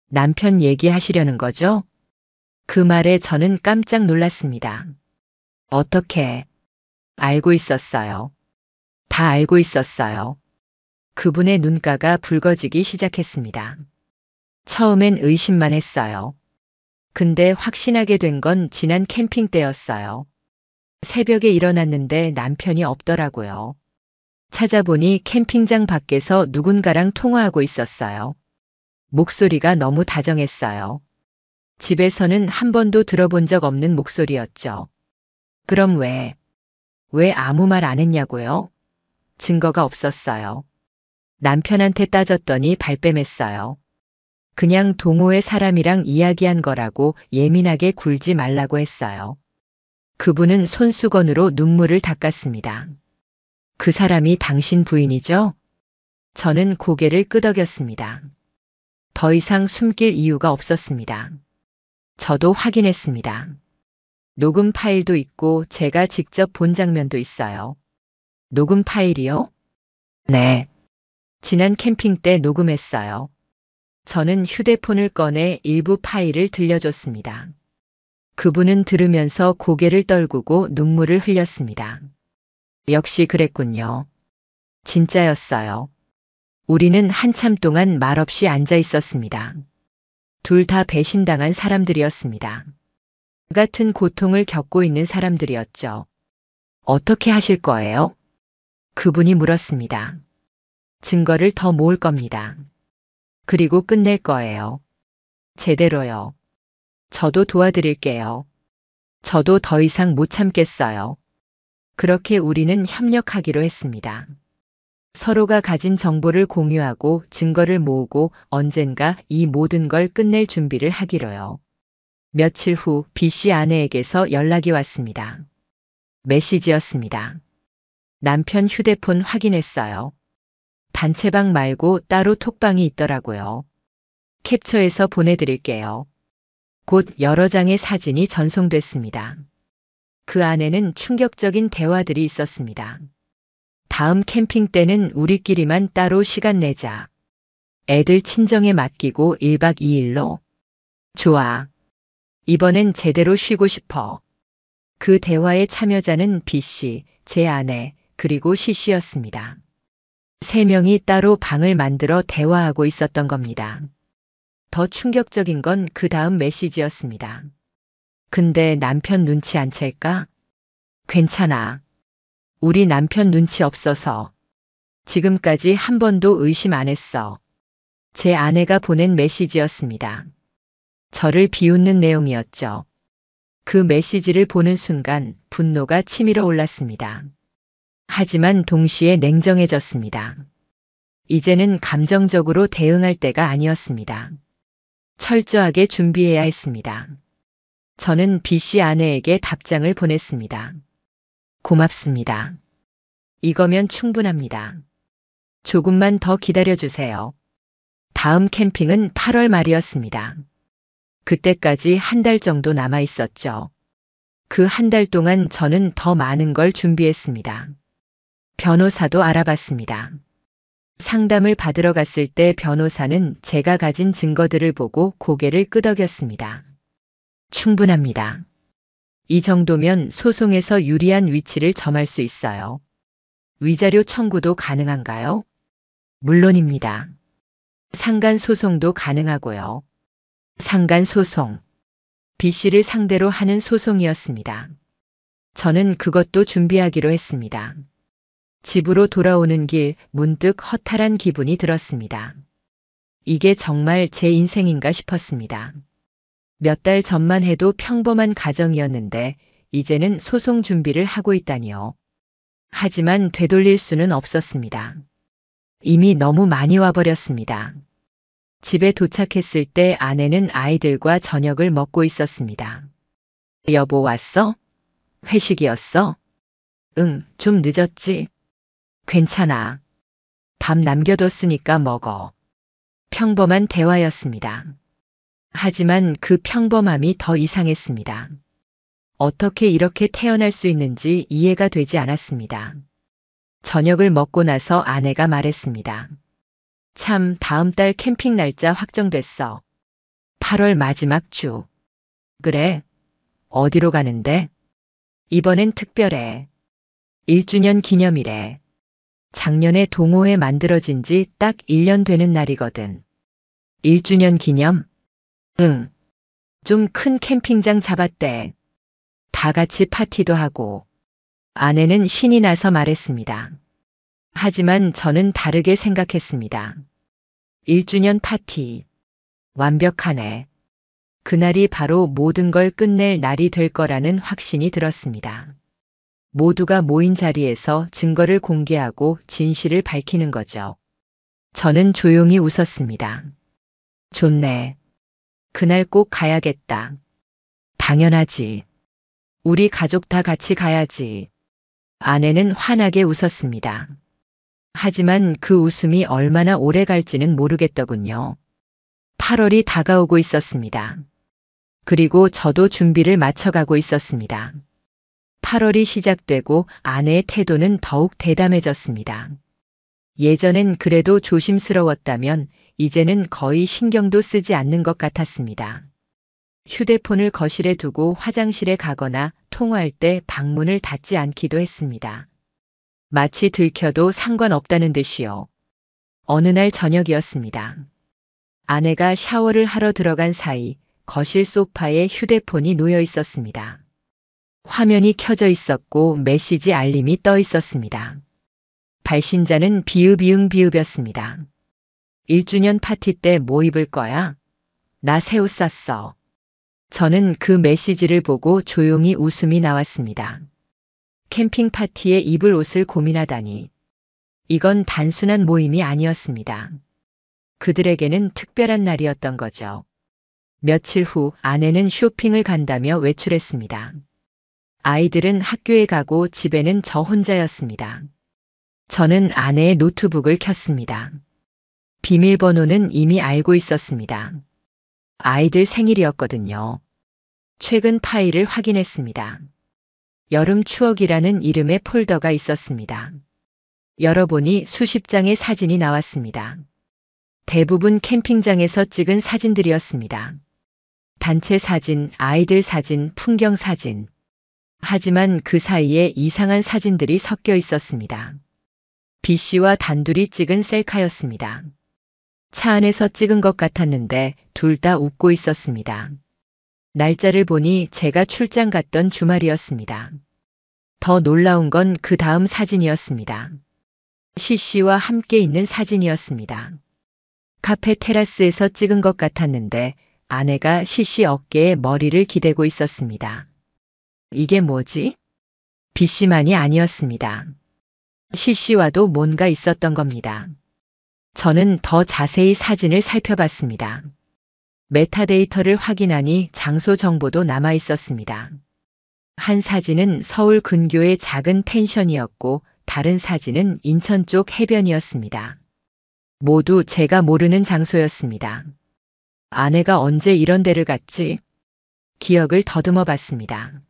남편 얘기하시려는 거죠? 그 말에 저는 깜짝 놀랐습니다. 어떻게? 알고 있었어요. 다 알고 있었어요. 그분의 눈가가 붉어지기 시작했습니다. 처음엔 의심만 했어요. 근데 확신하게 된 건 지난 캠핑 때였어요. 새벽에 일어났는데 남편이 없더라고요. 찾아보니 캠핑장 밖에서 누군가랑 통화하고 있었어요. 목소리가 너무 다정했어요. 집에서는 한 번도 들어본 적 없는 목소리였죠. 그럼 왜 아무 말 안 했냐고요? 증거가 없었어요. 남편한테 따졌더니 발뺌했어요. 그냥 동호회 사람이랑 이야기한 거라고 예민하게 굴지 말라고 했어요. 그분은 손수건으로 눈물을 닦았습니다. 그 사람이 당신 부인이죠? 저는 고개를 끄덕였습니다. 더 이상 숨길 이유가 없었습니다. 저도 확인했습니다. 녹음 파일도 있고 제가 직접 본 장면도 있어요. 녹음 파일이요? 네. 지난 캠핑 때 녹음했어요. 저는 휴대폰을 꺼내 일부 파일을 들려줬습니다. 그분은 들으면서 고개를 떨구고 눈물을 흘렸습니다. 역시 그랬군요. 진짜였어요. 우리는 한참 동안 말없이 앉아 있었습니다. 둘 다 배신당한 사람들이었습니다. 같은 고통을 겪고 있는 사람들이었죠. 어떻게 하실 거예요? 그분이 물었습니다. 증거를 더 모을 겁니다. 그리고 끝낼 거예요. 제대로요. 저도 도와드릴게요. 저도 더 이상 못 참겠어요. 그렇게 우리는 협력하기로 했습니다. 서로가 가진 정보를 공유하고 증거를 모으고 언젠가 이 모든 걸 끝낼 준비를 하기로요. 며칠 후 B씨 아내에게서 연락이 왔습니다. 메시지였습니다. 남편 휴대폰 확인했어요. 단체방 말고 따로 톡방이 있더라고요. 캡처해서 보내드릴게요. 곧 여러 장의 사진이 전송됐습니다. 그 안에는 충격적인 대화들이 있었습니다. 다음 캠핑 때는 우리끼리만 따로 시간 내자. 애들 친정에 맡기고 1박 2일로. 좋아. 이번엔 제대로 쉬고 싶어. 그 대화의 참여자는 B씨, 제 아내, 그리고 C씨였습니다. 세 명이 따로 방을 만들어 대화하고 있었던 겁니다. 더 충격적인 건 그 다음 메시지였습니다. 근데 남편 눈치 안 챌까? 괜찮아. 우리 남편 눈치 없어서. 지금까지 한 번도 의심 안 했어. 제 아내가 보낸 메시지였습니다. 저를 비웃는 내용이었죠. 그 메시지를 보는 순간 분노가 치밀어 올랐습니다. 하지만 동시에 냉정해졌습니다. 이제는 감정적으로 대응할 때가 아니었습니다. 철저하게 준비해야 했습니다. 저는 B씨 아내에게 답장을 보냈습니다. 고맙습니다. 이거면 충분합니다. 조금만 더 기다려주세요. 다음 캠핑은 8월 말이었습니다. 그때까지 한 달 정도 남아 있었죠. 그 한 달 동안 저는 더 많은 걸 준비했습니다. 변호사도 알아봤습니다. 상담을 받으러 갔을 때 변호사는 제가 가진 증거들을 보고 고개를 끄덕였습니다. 충분합니다. 이 정도면 소송에서 유리한 위치를 점할 수 있어요. 위자료 청구도 가능한가요? 물론입니다. 상간 소송도 가능하고요. 상간 소송. B씨를 상대로 하는 소송이었습니다. 저는 그것도 준비하기로 했습니다. 집으로 돌아오는 길 문득 허탈한 기분이 들었습니다. 이게 정말 제 인생인가 싶었습니다. 몇 달 전만 해도 평범한 가정이었는데 이제는 소송 준비를 하고 있다니요. 하지만 되돌릴 수는 없었습니다. 이미 너무 많이 와버렸습니다. 집에 도착했을 때 아내는 아이들과 저녁을 먹고 있었습니다. 여보 왔어? 회식이었어? 응, 좀 늦었지. 괜찮아. 밥 남겨뒀으니까 먹어. 평범한 대화였습니다. 하지만 그 평범함이 더 이상했습니다. 어떻게 이렇게 태어날 수 있는지 이해가 되지 않았습니다. 저녁을 먹고 나서 아내가 말했습니다. 참, 다음 달 캠핑 날짜 확정됐어. 8월 마지막 주. 그래? 어디로 가는데? 이번엔 특별해. 1주년 기념이래. 작년에 동호회 만들어진 지 딱 1년 되는 날이거든. 1주년 기념? 응. 좀 큰 캠핑장 잡았대. 다 같이 파티도 하고. 아내는 신이 나서 말했습니다. 하지만 저는 다르게 생각했습니다. 1주년 파티. 완벽하네. 그날이 바로 모든 걸 끝낼 날이 될 거라는 확신이 들었습니다. 모두가 모인 자리에서 증거를 공개하고 진실을 밝히는 거죠. 저는 조용히 웃었습니다. 좋네. 그날 꼭 가야겠다. 당연하지. 우리 가족 다 같이 가야지. 아내는 환하게 웃었습니다. 하지만 그 웃음이 얼마나 오래 갈지는 모르겠더군요. 8월이 다가오고 있었습니다. 그리고 저도 준비를 맞춰가고 있었습니다. 8월이 시작되고 아내의 태도는 더욱 대담해졌습니다. 예전엔 그래도 조심스러웠다면 이제는 거의 신경도 쓰지 않는 것 같았습니다. 휴대폰을 거실에 두고 화장실에 가거나 통화할 때 방문을 닫지 않기도 했습니다. 마치 들켜도 상관없다는 듯이요. 어느 날 저녁이었습니다. 아내가 샤워를 하러 들어간 사이 거실 소파에 휴대폰이 놓여 있었습니다. 화면이 켜져 있었고 메시지 알림이 떠 있었습니다. 발신자는 비읍이응비읍이었습니다. 1주년 파티 때 뭐 입을 거야? 나 새 옷 샀어. 저는 그 메시지를 보고 조용히 웃음이 나왔습니다. 캠핑 파티에 입을 옷을 고민하다니. 이건 단순한 모임이 아니었습니다. 그들에게는 특별한 날이었던 거죠. 며칠 후 아내는 쇼핑을 간다며 외출했습니다. 아이들은 학교에 가고 집에는 저 혼자였습니다. 저는 아내의 노트북을 켰습니다. 비밀번호는 이미 알고 있었습니다. 아이들 생일이었거든요. 최근 파일을 확인했습니다. 여름 추억이라는 이름의 폴더가 있었습니다. 열어보니 수십 장의 사진이 나왔습니다. 대부분 캠핑장에서 찍은 사진들이었습니다. 단체 사진, 아이들 사진, 풍경 사진. 하지만 그 사이에 이상한 사진들이 섞여 있었습니다. B씨와 단둘이 찍은 셀카였습니다. 차 안에서 찍은 것 같았는데 둘 다 웃고 있었습니다. 날짜를 보니 제가 출장 갔던 주말이었습니다. 더 놀라운 건 그 다음 사진이었습니다. C씨와 함께 있는 사진이었습니다. 카페 테라스에서 찍은 것 같았는데 아내가 C씨 어깨에 머리를 기대고 있었습니다. 이게 뭐지? B씨만이 아니었습니다. C씨와도 뭔가 있었던 겁니다. 저는 더 자세히 사진을 살펴봤습니다. 메타데이터를 확인하니 장소 정보도 남아 있었습니다. 한 사진은 서울 근교의 작은 펜션이었고 다른 사진은 인천 쪽 해변이었습니다. 모두 제가 모르는 장소였습니다. 아내가 언제 이런 데를 갔지? 기억을 더듬어 봤습니다.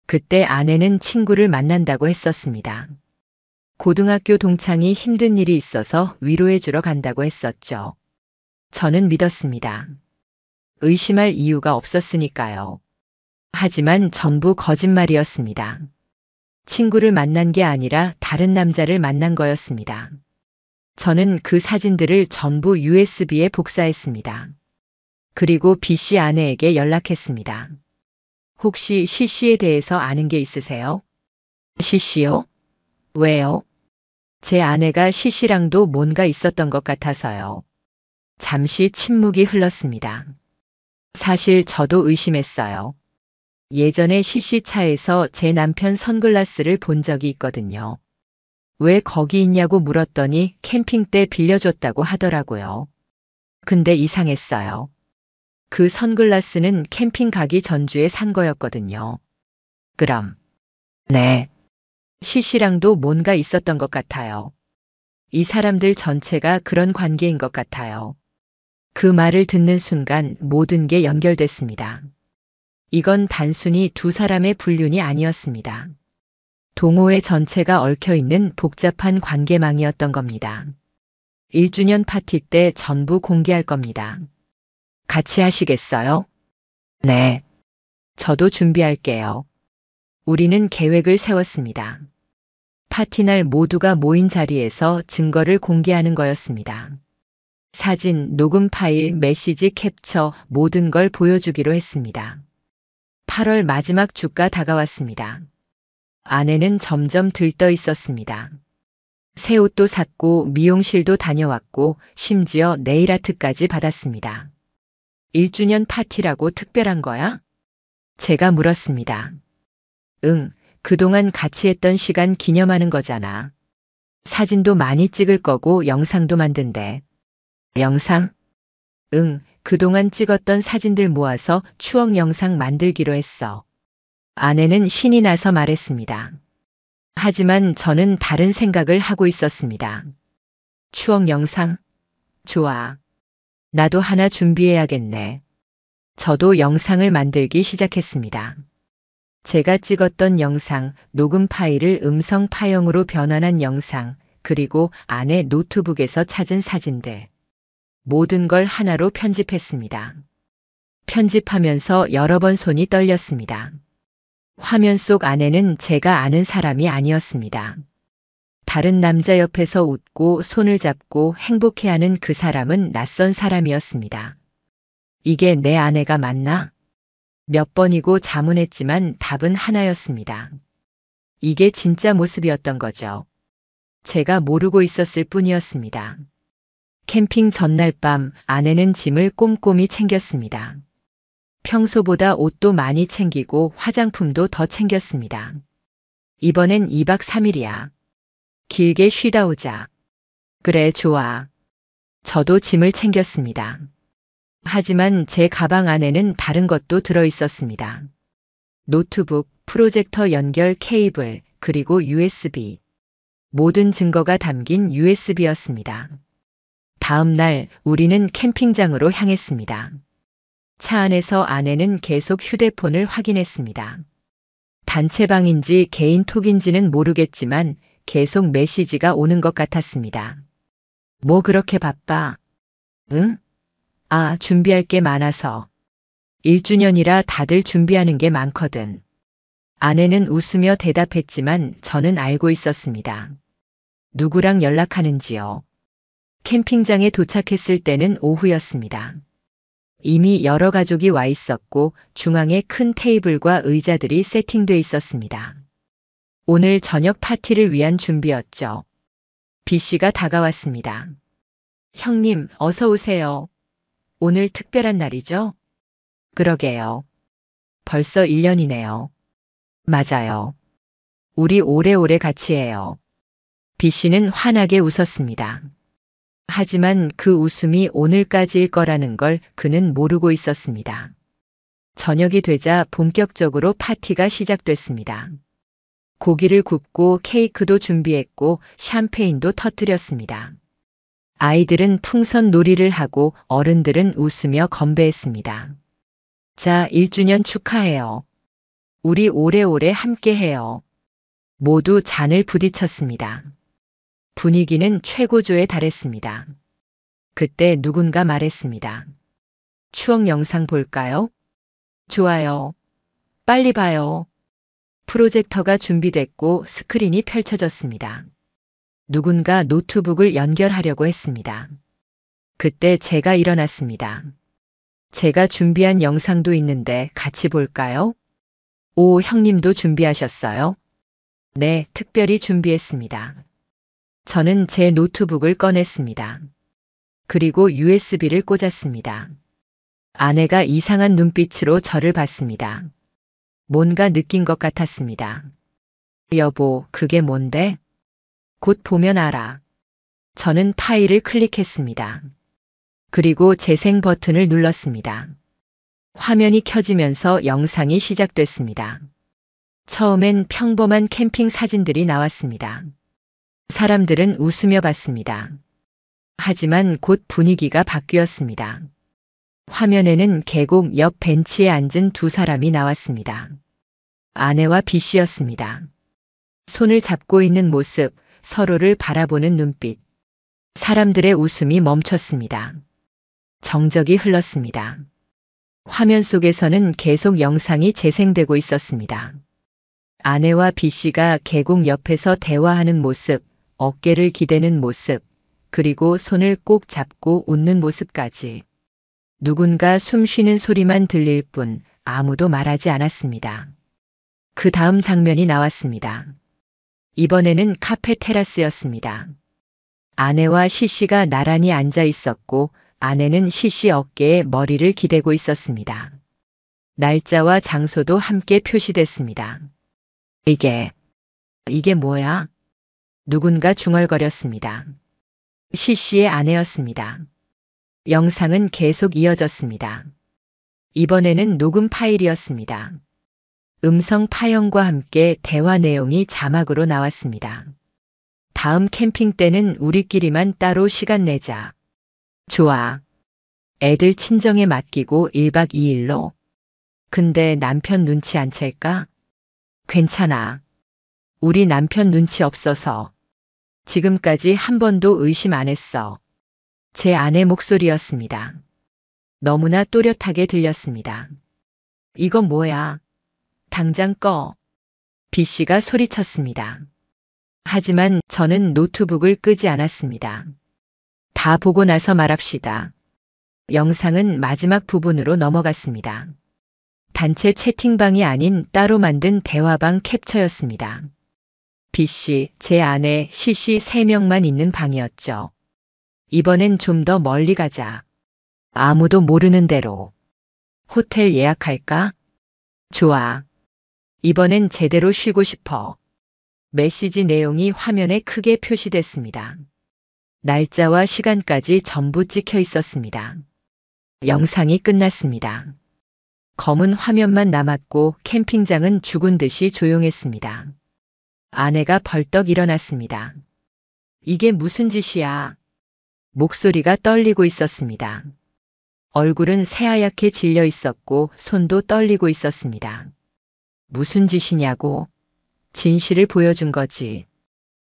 그때 아내는 친구를 만난다고 했었습니다. 고등학교 동창이 힘든 일이 있어서 위로해 주러 간다고 했었죠. 저는 믿었습니다. 의심할 이유가 없었으니까요. 하지만 전부 거짓말이었습니다. 친구를 만난 게 아니라 다른 남자를 만난 거였습니다. 저는 그 사진들을 전부 USB에 복사했습니다. 그리고 B씨 아내에게 연락했습니다. 혹시 C씨에 대해서 아는 게 있으세요? C씨요? 왜요? 제 아내가 C씨랑도 뭔가 있었던 것 같아서요. 잠시 침묵이 흘렀습니다. 사실 저도 의심했어요. 예전에 C씨 차에서 제 남편 선글라스를 본 적이 있거든요. 왜 거기 있냐고 물었더니 캠핑 때 빌려줬다고 하더라고요. 근데 이상했어요. 그 선글라스는 캠핑 가기 전주에 산 거였거든요. 그럼, 네. C씨랑도 뭔가 있었던 것 같아요. 이 사람들 전체가 그런 관계인 것 같아요. 그 말을 듣는 순간 모든 게 연결됐습니다. 이건 단순히 두 사람의 불륜이 아니었습니다. 동호회 전체가 얽혀있는 복잡한 관계망이었던 겁니다. 1주년 파티 때 전부 공개할 겁니다. 같이 하시겠어요? 네. 저도 준비할게요. 우리는 계획을 세웠습니다. 파티날 모두가 모인 자리에서 증거를 공개하는 거였습니다. 사진, 녹음 파일, 메시지 캡처 모든 걸 보여주기로 했습니다. 8월 마지막 주가 다가왔습니다. 아내는 점점 들떠 있었습니다. 새 옷도 샀고 미용실도 다녀왔고 심지어 네일아트까지 받았습니다. 1주년 파티라고 특별한 거야? 제가 물었습니다. 응, 그동안 같이 했던 시간 기념하는 거잖아. 사진도 많이 찍을 거고 영상도 만든대. 영상? 응, 그동안 찍었던 사진들 모아서 추억 영상 만들기로 했어. 아내는 신이 나서 말했습니다. 하지만 저는 다른 생각을 하고 있었습니다. 추억 영상? 좋아. 나도 하나 준비해야겠네. 저도 영상을 만들기 시작했습니다. 제가 찍었던 영상, 녹음 파일을 음성 파형으로 변환한 영상, 그리고 아내 노트북에서 찾은 사진들. 모든 걸 하나로 편집했습니다. 편집하면서 여러 번 손이 떨렸습니다. 화면 속 아내는 제가 아는 사람이 아니었습니다. 다른 남자 옆에서 웃고 손을 잡고 행복해하는 그 사람은 낯선 사람이었습니다. 이게 내 아내가 맞나? 몇 번이고 자문했지만 답은 하나였습니다. 이게 진짜 모습이었던 거죠. 제가 모르고 있었을 뿐이었습니다. 캠핑 전날 밤 아내는 짐을 꼼꼼히 챙겼습니다. 평소보다 옷도 많이 챙기고 화장품도 더 챙겼습니다. 이번엔 2박 3일이야. 길게 쉬다 오자. 그래, 좋아. 저도 짐을 챙겼습니다. 하지만 제 가방 안에는 다른 것도 들어 있었습니다. 노트북, 프로젝터 연결 케이블, 그리고 USB. 모든 증거가 담긴 USB였습니다. 다음 날 우리는 캠핑장으로 향했습니다. 차 안에서 아내는 계속 휴대폰을 확인했습니다. 단체방인지 개인톡인지는 모르겠지만 계속 메시지가 오는 것 같았습니다. 뭐 그렇게 바빠? 응? 아, 준비할 게 많아서. 1주년이라 다들 준비하는 게 많거든. 아내는 웃으며 대답했지만 저는 알고 있었습니다. 누구랑 연락하는지요? 캠핑장에 도착했을 때는 오후였습니다. 이미 여러 가족이 와 있었고 중앙에 큰 테이블과 의자들이 세팅돼 있었습니다. 오늘 저녁 파티를 위한 준비였죠. B씨가 다가왔습니다. 형님, 어서 오세요. 오늘 특별한 날이죠? 그러게요. 벌써 1년이네요. 맞아요. 우리 오래오래 같이 해요. B씨는 환하게 웃었습니다. 하지만 그 웃음이 오늘까지일 거라는 걸 그는 모르고 있었습니다. 저녁이 되자 본격적으로 파티가 시작됐습니다. 고기를 굽고 케이크도 준비했고 샴페인도 터뜨렸습니다. 아이들은 풍선 놀이를 하고 어른들은 웃으며 건배했습니다. 자, 1주년 축하해요. 우리 오래오래 함께해요. 모두 잔을 부딪혔습니다. 분위기는 최고조에 달했습니다. 그때 누군가 말했습니다. 추억 영상 볼까요? 좋아요. 빨리 봐요. 프로젝터가 준비됐고 스크린이 펼쳐졌습니다. 누군가 노트북을 연결하려고 했습니다. 그때 제가 일어났습니다. 제가 준비한 영상도 있는데 같이 볼까요? 오, 형님도 준비하셨어요? 네, 특별히 준비했습니다. 저는 제 노트북을 꺼냈습니다. 그리고 USB를 꽂았습니다. 아내가 이상한 눈빛으로 저를 봤습니다. 뭔가 느낀 것 같았습니다. 여보, 그게 뭔데? 곧 보면 알아. 저는 파일을 클릭했습니다. 그리고 재생 버튼을 눌렀습니다. 화면이 켜지면서 영상이 시작됐습니다. 처음엔 평범한 캠핑 사진들이 나왔습니다. 사람들은 웃으며 봤습니다. 하지만 곧 분위기가 바뀌었습니다. 화면에는 계곡 옆 벤치에 앉은 두 사람이 나왔습니다. 아내와 B씨였습니다. 손을 잡고 있는 모습, 서로를 바라보는 눈빛. 사람들의 웃음이 멈췄습니다. 정적이 흘렀습니다. 화면 속에서는 계속 영상이 재생되고 있었습니다. 아내와 B씨가 계곡 옆에서 대화하는 모습, 어깨를 기대는 모습, 그리고 손을 꼭 잡고 웃는 모습까지. 누군가 숨 쉬는 소리만 들릴 뿐 아무도 말하지 않았습니다. 그 다음 장면이 나왔습니다. 이번에는 카페 테라스였습니다. 아내와 C씨가 나란히 앉아 있었고 아내는 C씨 어깨에 머리를 기대고 있었습니다. 날짜와 장소도 함께 표시됐습니다. 이게 뭐야? 누군가 중얼거렸습니다. C씨의 아내였습니다. 영상은 계속 이어졌습니다. 이번에는 녹음 파일이었습니다. 음성 파형과 함께 대화 내용이 자막으로 나왔습니다. 다음 캠핑 때는 우리끼리만 따로 시간 내자. 좋아. 애들 친정에 맡기고 1박 2일로. 근데 남편 눈치 안 챌까? 괜찮아. 우리 남편 눈치 없어서. 지금까지 한 번도 의심 안 했어. 제 아내 목소리였습니다. 너무나 또렷하게 들렸습니다. 이건 뭐야? 당장 꺼. B씨가 소리쳤습니다. 하지만 저는 노트북을 끄지 않았습니다. 다 보고 나서 말합시다. 영상은 마지막 부분으로 넘어갔습니다. 단체 채팅방이 아닌 따로 만든 대화방 캡처였습니다. B씨, 제 아내 C씨 3명만 있는 방이었죠. 이번엔 좀 더 멀리 가자. 아무도 모르는 대로. 호텔 예약할까? 좋아. 이번엔 제대로 쉬고 싶어. 메시지 내용이 화면에 크게 표시됐습니다. 날짜와 시간까지 전부 찍혀 있었습니다. 영상이 끝났습니다. 검은 화면만 남았고 캠핑장은 죽은 듯이 조용했습니다. 아내가 벌떡 일어났습니다. 이게 무슨 짓이야? 목소리가 떨리고 있었습니다. 얼굴은 새하얗게 질려 있었고 손도 떨리고 있었습니다. 무슨 짓이냐고? 진실을 보여준 거지.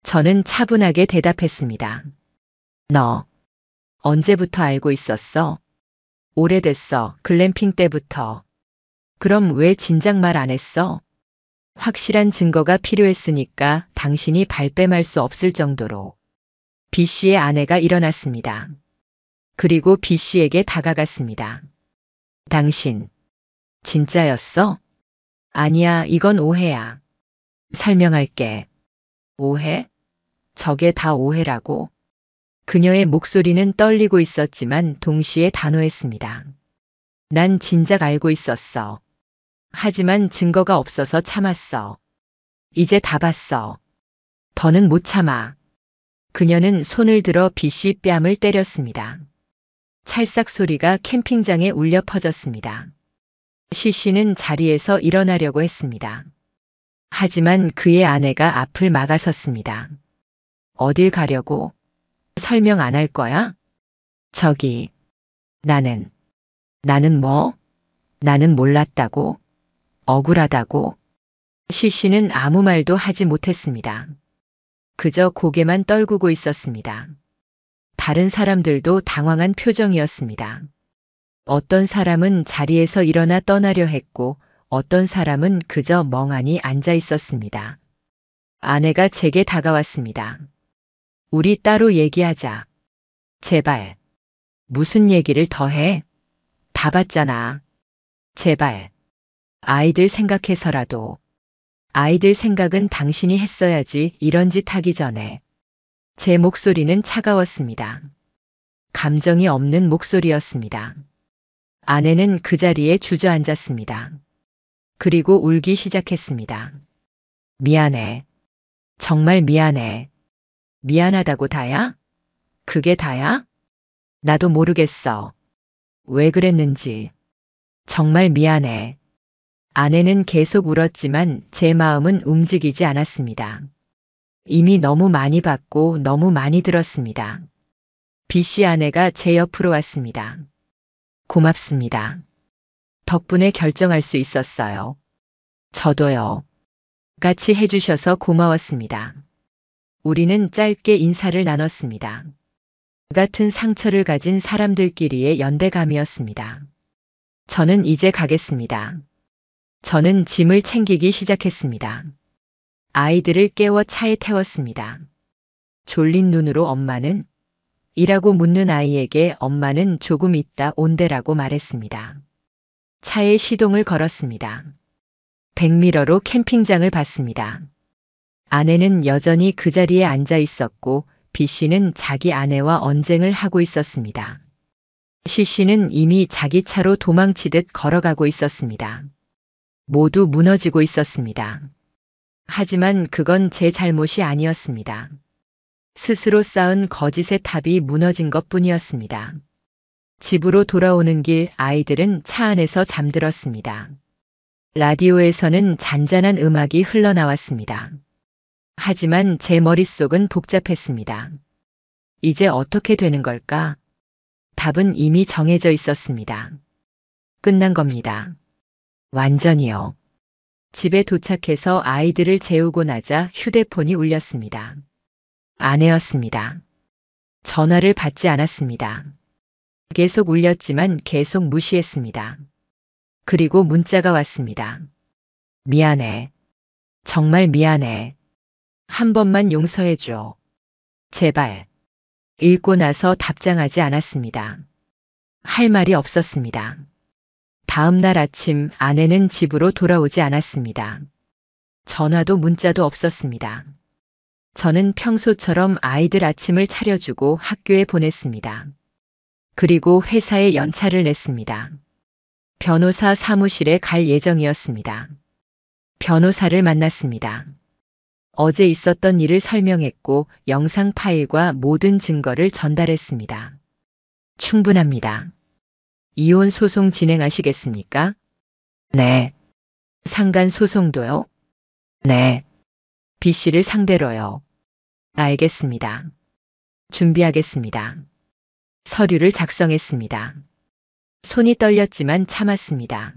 저는 차분하게 대답했습니다. 너 언제부터 알고 있었어? 오래됐어. 글램핑 때부터. 그럼 왜 진작 말 안 했어? 확실한 증거가 필요했으니까 당신이 발뺌할 수 없을 정도로. B씨의 아내가 일어났습니다. 그리고 B씨에게 다가갔습니다. 당신, 진짜였어? 아니야, 이건 오해야. 설명할게. 오해? 저게 다 오해라고? 그녀의 목소리는 떨리고 있었지만 동시에 단호했습니다. 난 진작 알고 있었어. 하지만 증거가 없어서 참았어. 이제 다 봤어. 더는 못 참아. 그녀는 손을 들어 B씨 뺨을 때렸습니다. 찰싹 소리가 캠핑장에 울려 퍼졌습니다. C씨는 자리에서 일어나려고 했습니다. 하지만 그의 아내가 앞을 막아섰습니다. 어딜 가려고? 설명 안 할 거야? 저기, 나는 뭐? 나는 몰랐다고? 억울하다고? C씨는 아무 말도 하지 못했습니다. 그저 고개만 떨구고 있었습니다. 다른 사람들도 당황한 표정이었습니다. 어떤 사람은 자리에서 일어나 떠나려 했고 어떤 사람은 그저 멍하니 앉아 있었습니다. 아내가 제게 다가왔습니다. 우리 따로 얘기하자. 제발. 무슨 얘기를 더 해? 다 봤잖아. 제발. 아이들 생각해서라도. 아이들 생각은 당신이 했어야지 이런 짓 하기 전에. 제 목소리는 차가웠습니다. 감정이 없는 목소리였습니다. 아내는 그 자리에 주저앉았습니다. 그리고 울기 시작했습니다. 미안해. 정말 미안해. 미안하다고 다야? 그게 다야? 나도 모르겠어. 왜 그랬는지. 정말 미안해. 아내는 계속 울었지만 제 마음은 움직이지 않았습니다. 이미 너무 많이 봤고 너무 많이 들었습니다. B씨 아내가 제 옆으로 왔습니다. 고맙습니다. 덕분에 결정할 수 있었어요. 저도요. 같이 해주셔서 고마웠습니다. 우리는 짧게 인사를 나눴습니다. 같은 상처를 가진 사람들끼리의 연대감이었습니다. 저는 이제 가겠습니다. 저는 짐을 챙기기 시작했습니다. 아이들을 깨워 차에 태웠습니다. 졸린 눈으로 엄마는? 이라고 묻는 아이에게 엄마는 조금 있다 온대라고 말했습니다. 차에 시동을 걸었습니다. 백미러로 캠핑장을 봤습니다. 아내는 여전히 그 자리에 앉아 있었고 B씨는 자기 아내와 언쟁을 하고 있었습니다. C씨는 이미 자기 차로 도망치듯 걸어가고 있었습니다. 모두 무너지고 있었습니다. 하지만 그건 제 잘못이 아니었습니다. 스스로 쌓은 거짓의 탑이 무너진 것뿐이었습니다. 집으로 돌아오는 길 아이들은 차 안에서 잠들었습니다. 라디오에서는 잔잔한 음악이 흘러나왔습니다. 하지만 제 머릿속은 복잡했습니다. 이제 어떻게 되는 걸까? 답은 이미 정해져 있었습니다. 끝난 겁니다. 완전히요. 집에 도착해서 아이들을 재우고 나자 휴대폰이 울렸습니다. 아내였습니다. 전화를 받지 않았습니다. 계속 울렸지만 계속 무시했습니다. 그리고 문자가 왔습니다. 미안해. 정말 미안해. 한 번만 용서해줘. 제발. 읽고 나서 답장하지 않았습니다. 할 말이 없었습니다. 다음 날 아침 아내는 집으로 돌아오지 않았습니다. 전화도 문자도 없었습니다. 저는 평소처럼 아이들 아침을 차려주고 학교에 보냈습니다. 그리고 회사에 연차를 냈습니다. 변호사 사무실에 갈 예정이었습니다. 변호사를 만났습니다. 어제 있었던 일을 설명했고 영상 파일과 모든 증거를 전달했습니다. 충분합니다. 이혼 소송 진행하시겠습니까? 네. 상간 소송도요? 네. B 씨를 상대로요. 알겠습니다. 준비하겠습니다. 서류를 작성했습니다. 손이 떨렸지만 참았습니다.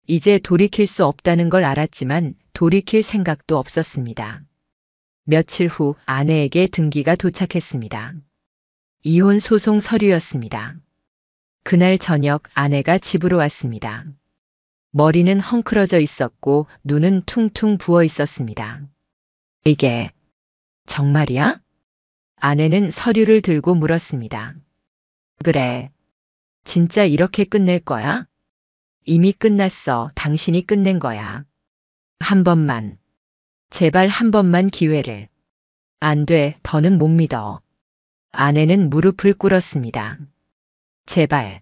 이제 돌이킬 수 없다는 걸 알았지만 돌이킬 생각도 없었습니다. 며칠 후 아내에게 등기가 도착했습니다. 이혼 소송 서류였습니다. 그날 저녁 아내가 집으로 왔습니다. 머리는 헝클어져 있었고 눈은 퉁퉁 부어 있었습니다. 이게 정말이야? 아내는 서류를 들고 물었습니다. 그래. 진짜 이렇게 끝낼 거야? 이미 끝났어. 당신이 끝낸 거야. 한 번만. 제발 한 번만 기회를. 안 돼. 더는 못 믿어. 아내는 무릎을 꿇었습니다. 제발.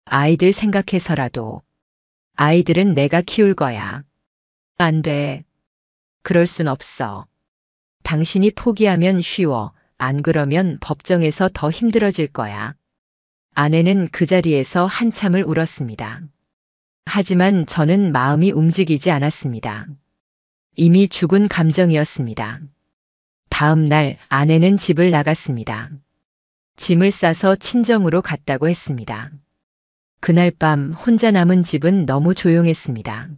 아이들 생각해서라도. 아이들은 내가 키울 거야. 안 돼. 그럴 순 없어. 당신이 포기하면 쉬워. 안 그러면 법정에서 더 힘들어질 거야. 아내는 그 자리에서 한참을 울었습니다. 하지만 저는 마음이 움직이지 않았습니다. 이미 죽은 감정이었습니다. 다음 날 아내는 집을 나갔습니다. 짐을 싸서 친정으로 갔다고 했습니다. 그날 밤 혼자 남은 집은 너무 조용했습니다.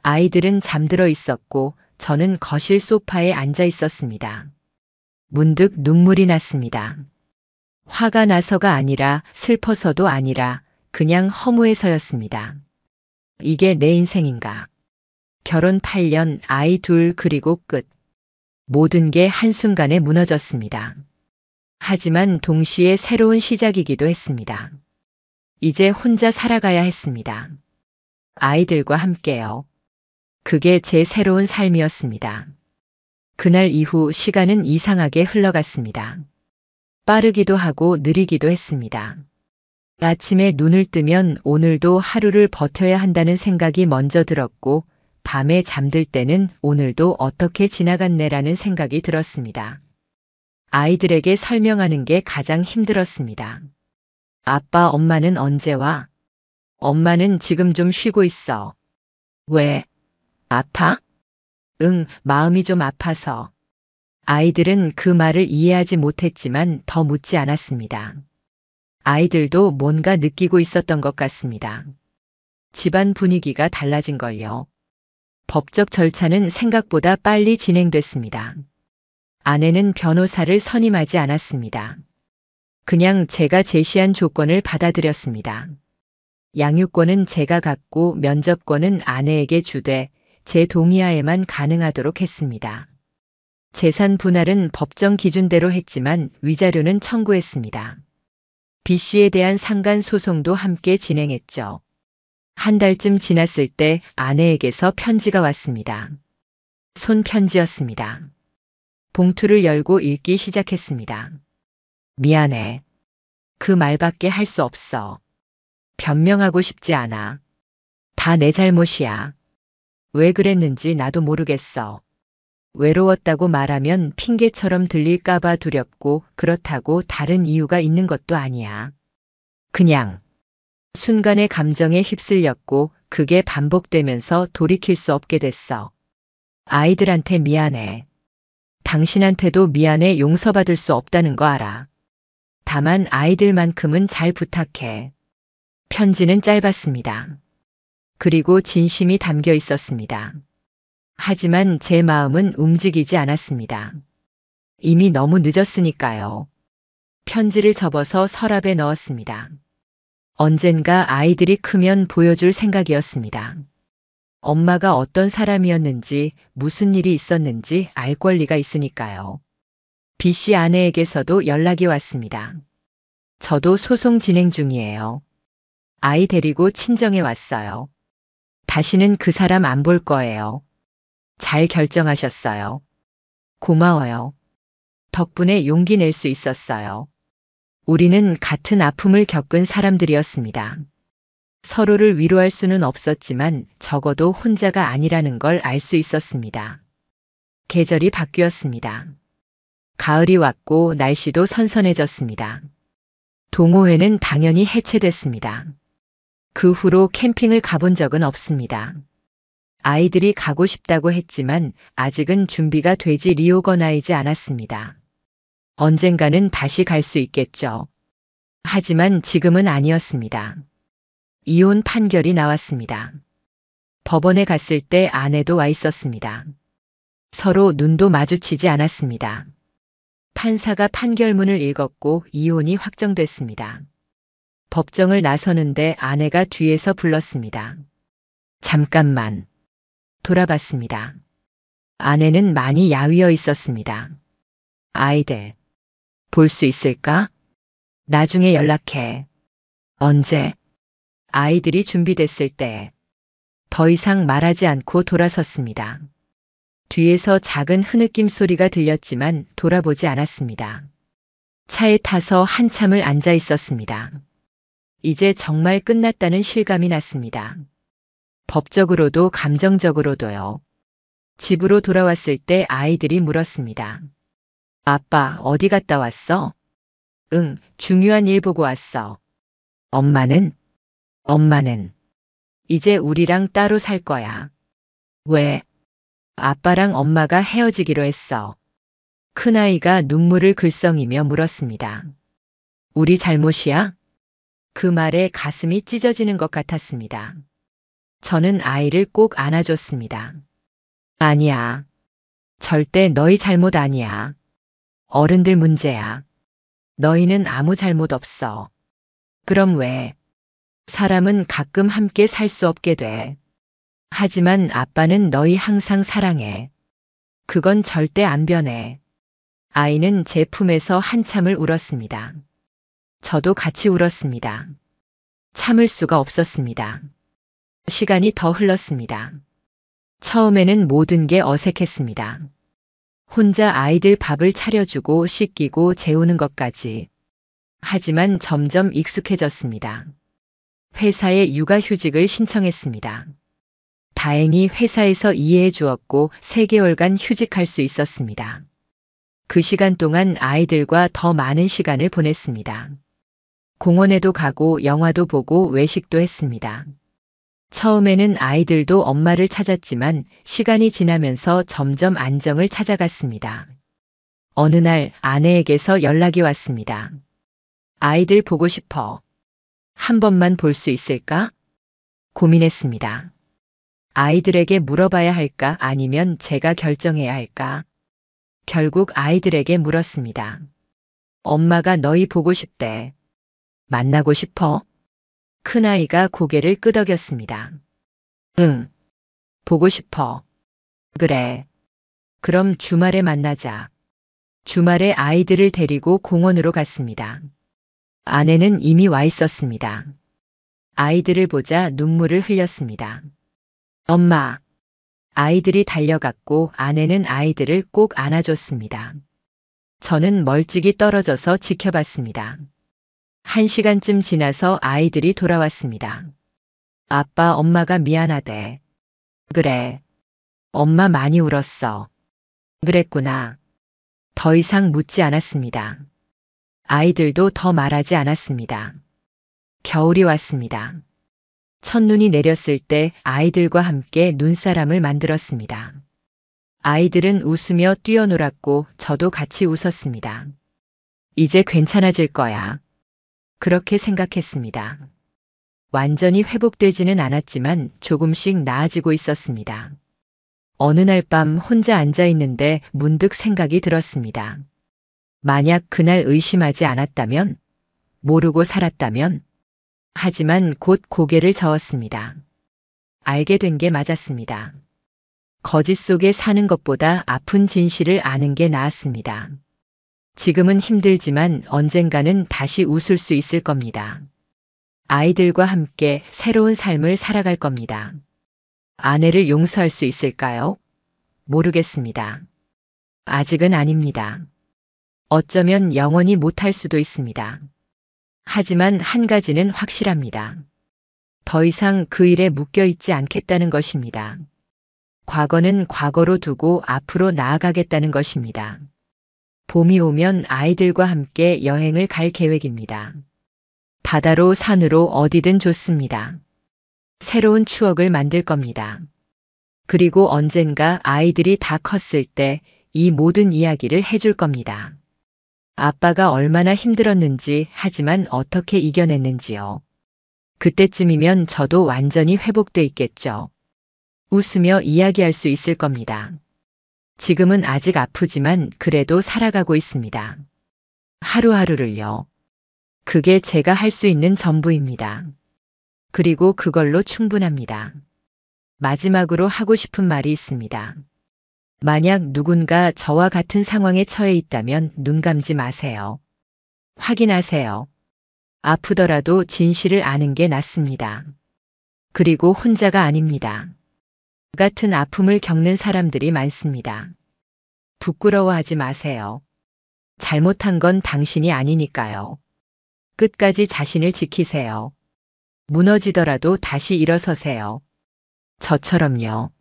아이들은 잠들어 있었고 저는 거실 소파에 앉아 있었습니다. 문득 눈물이 났습니다. 화가 나서가 아니라 슬퍼서도 아니라 그냥 허무해서였습니다. 이게 내 인생인가? 결혼 8년, 아이 둘 그리고 끝. 모든 게 한순간에 무너졌습니다. 하지만 동시에 새로운 시작이기도 했습니다. 이제 혼자 살아가야 했습니다. 아이들과 함께요. 그게 제 새로운 삶이었습니다. 그날 이후 시간은 이상하게 흘러갔습니다. 빠르기도 하고 느리기도 했습니다. 아침에 눈을 뜨면 오늘도 하루를 버텨야 한다는 생각이 먼저 들었고 밤에 잠들 때는 오늘도 어떻게 지나갔네라는 생각이 들었습니다. 아이들에게 설명하는 게 가장 힘들었습니다. 아빠, 엄마는 언제 와? 엄마는 지금 좀 쉬고 있어. 왜? 아파? 응, 마음이 좀 아파서. 아이들은 그 말을 이해하지 못했지만 더 묻지 않았습니다. 아이들도 뭔가 느끼고 있었던 것 같습니다. 집안 분위기가 달라진 걸요. 법적 절차는 생각보다 빨리 진행됐습니다. 아내는 변호사를 선임하지 않았습니다. 그냥 제가 제시한 조건을 받아들였습니다. 양육권은 제가 갖고 면접권은 아내에게 주되 제 동의하에만 가능하도록 했습니다. 재산 분할은 법정 기준대로 했지만 위자료는 청구했습니다. B 씨에 대한 상간 소송도 함께 진행했죠. 한 달쯤 지났을 때 아내에게서 편지가 왔습니다. 손편지였습니다. 봉투를 열고 읽기 시작했습니다. 미안해. 그 말밖에 할 수 없어. 변명하고 싶지 않아. 다 내 잘못이야. 왜 그랬는지 나도 모르겠어. 외로웠다고 말하면 핑계처럼 들릴까봐 두렵고 그렇다고 다른 이유가 있는 것도 아니야. 그냥 순간의 감정에 휩쓸렸고 그게 반복되면서 돌이킬 수 없게 됐어. 아이들한테 미안해. 당신한테도 미안해. 용서받을 수 없다는 거 알아. 다만 아이들만큼은 잘 부탁해. 편지는 짧았습니다. 그리고 진심이 담겨 있었습니다. 하지만 제 마음은 움직이지 않았습니다. 이미 너무 늦었으니까요. 편지를 접어서 서랍에 넣었습니다. 언젠가 아이들이 크면 보여줄 생각이었습니다. 엄마가 어떤 사람이었는지 무슨 일이 있었는지 알 권리가 있으니까요. B 씨 아내에게서도 연락이 왔습니다. 저도 소송 진행 중이에요. 아이 데리고 친정에 왔어요. 다시는 그 사람 안 볼 거예요. 잘 결정하셨어요. 고마워요. 덕분에 용기 낼 수 있었어요. 우리는 같은 아픔을 겪은 사람들이었습니다. 서로를 위로할 수는 없었지만 적어도 혼자가 아니라는 걸 알 수 있었습니다. 계절이 바뀌었습니다. 가을이 왔고 날씨도 선선해졌습니다. 동호회는 당연히 해체됐습니다. 그 후로 캠핑을 가본 적은 없습니다. 아이들이 가고 싶다고 했지만 아직은 준비가 되지 리오거나이지 않았습니다. 언젠가는 다시 갈 수 있겠죠. 하지만 지금은 아니었습니다. 이혼 판결이 나왔습니다. 법원에 갔을 때 아내도 와 있었습니다. 서로 눈도 마주치지 않았습니다. 판사가 판결문을 읽었고 이혼이 확정됐습니다. 법정을 나서는데 아내가 뒤에서 불렀습니다. 잠깐만. 돌아봤습니다. 아내는 많이 야위어 있었습니다. 아이들, 볼 수 있을까? 나중에 연락해. 언제? 아이들이 준비됐을 때. 더 이상 말하지 않고 돌아섰습니다. 뒤에서 작은 흐느낌 소리가 들렸지만 돌아보지 않았습니다. 차에 타서 한참을 앉아 있었습니다. 이제 정말 끝났다는 실감이 났습니다. 법적으로도 감정적으로도요. 집으로 돌아왔을 때 아이들이 물었습니다. 아빠, 어디 갔다 왔어? 응, 중요한 일 보고 왔어. 엄마는? 엄마는 이제 우리랑 따로 살 거야. 왜? 아빠랑 엄마가 헤어지기로 했어. 큰아이가 눈물을 글썽이며 물었습니다. 우리 잘못이야? 그 말에 가슴이 찢어지는 것 같았습니다. 저는 아이를 꼭 안아줬습니다. 아니야. 절대 너희 잘못 아니야. 어른들 문제야. 너희는 아무 잘못 없어. 그럼 왜? 사람은 가끔 함께 살 수 없게 돼. 하지만 아빠는 너희 항상 사랑해. 그건 절대 안 변해. 아이는 제 품에서 한참을 울었습니다. 저도 같이 울었습니다. 참을 수가 없었습니다. 시간이 더 흘렀습니다. 처음에는 모든 게 어색했습니다. 혼자 아이들 밥을 차려주고 씻기고 재우는 것까지. 하지만 점점 익숙해졌습니다. 회사에 육아휴직을 신청했습니다. 다행히 회사에서 이해해 주었고 3개월간 휴직할 수 있었습니다. 그 시간 동안 아이들과 더 많은 시간을 보냈습니다. 공원에도 가고 영화도 보고 외식도 했습니다. 처음에는 아이들도 엄마를 찾았지만 시간이 지나면서 점점 안정을 찾아갔습니다. 어느 날 아내에게서 연락이 왔습니다. 아이들 보고 싶어. 한 번만 볼 수 있을까? 고민했습니다. 아이들에게 물어봐야 할까 아니면 제가 결정해야 할까? 결국 아이들에게 물었습니다. 엄마가 너희 보고 싶대. 만나고 싶어? 큰아이가 고개를 끄덕였습니다. 응, 보고 싶어. 그래. 그럼 주말에 만나자. 주말에 아이들을 데리고 공원으로 갔습니다. 아내는 이미 와 있었습니다. 아이들을 보자 눈물을 흘렸습니다. 엄마. 아이들이 달려갔고 아내는 아이들을 꼭 안아줬습니다. 저는 멀찍이 떨어져서 지켜봤습니다. 1시간쯤 지나서 아이들이 돌아왔습니다. 아빠, 엄마가 미안하대. 그래. 엄마 많이 울었어. 그랬구나. 더 이상 묻지 않았습니다. 아이들도 더 말하지 않았습니다. 겨울이 왔습니다. 첫눈이 내렸을 때 아이들과 함께 눈사람을 만들었습니다. 아이들은 웃으며 뛰어놀았고 저도 같이 웃었습니다. 이제 괜찮아질 거야. 그렇게 생각했습니다. 완전히 회복되지는 않았지만 조금씩 나아지고 있었습니다. 어느 날 밤 혼자 앉아 있는데 문득 생각이 들었습니다. 만약 그날 의심하지 않았다면, 모르고 살았다면, 하지만 곧 고개를 저었습니다. 알게 된 게 맞았습니다. 거짓 속에 사는 것보다 아픈 진실을 아는 게 나았습니다. 지금은 힘들지만 언젠가는 다시 웃을 수 있을 겁니다. 아이들과 함께 새로운 삶을 살아갈 겁니다. 아내를 용서할 수 있을까요? 모르겠습니다. 아직은 아닙니다. 어쩌면 영원히 못할 수도 있습니다. 하지만 한 가지는 확실합니다. 더 이상 그 일에 묶여 있지 않겠다는 것입니다. 과거는 과거로 두고 앞으로 나아가겠다는 것입니다. 봄이 오면 아이들과 함께 여행을 갈 계획입니다. 바다로 산으로 어디든 좋습니다. 새로운 추억을 만들 겁니다. 그리고 언젠가 아이들이 다 컸을 때 이 모든 이야기를 해줄 겁니다. 아빠가 얼마나 힘들었는지, 하지만 어떻게 이겨냈는지요. 그때쯤이면 저도 완전히 회복돼 있겠죠. 웃으며 이야기할 수 있을 겁니다. 지금은 아직 아프지만 그래도 살아가고 있습니다. 하루하루를요. 그게 제가 할 수 있는 전부입니다. 그리고 그걸로 충분합니다. 마지막으로 하고 싶은 말이 있습니다. 만약 누군가 저와 같은 상황에 처해 있다면 눈 감지 마세요. 확인하세요. 아프더라도 진실을 아는 게 낫습니다. 그리고 혼자가 아닙니다. 같은 아픔을 겪는 사람들이 많습니다. 부끄러워하지 마세요. 잘못한 건 당신이 아니니까요. 끝까지 자신을 지키세요. 무너지더라도 다시 일어서세요. 저처럼요.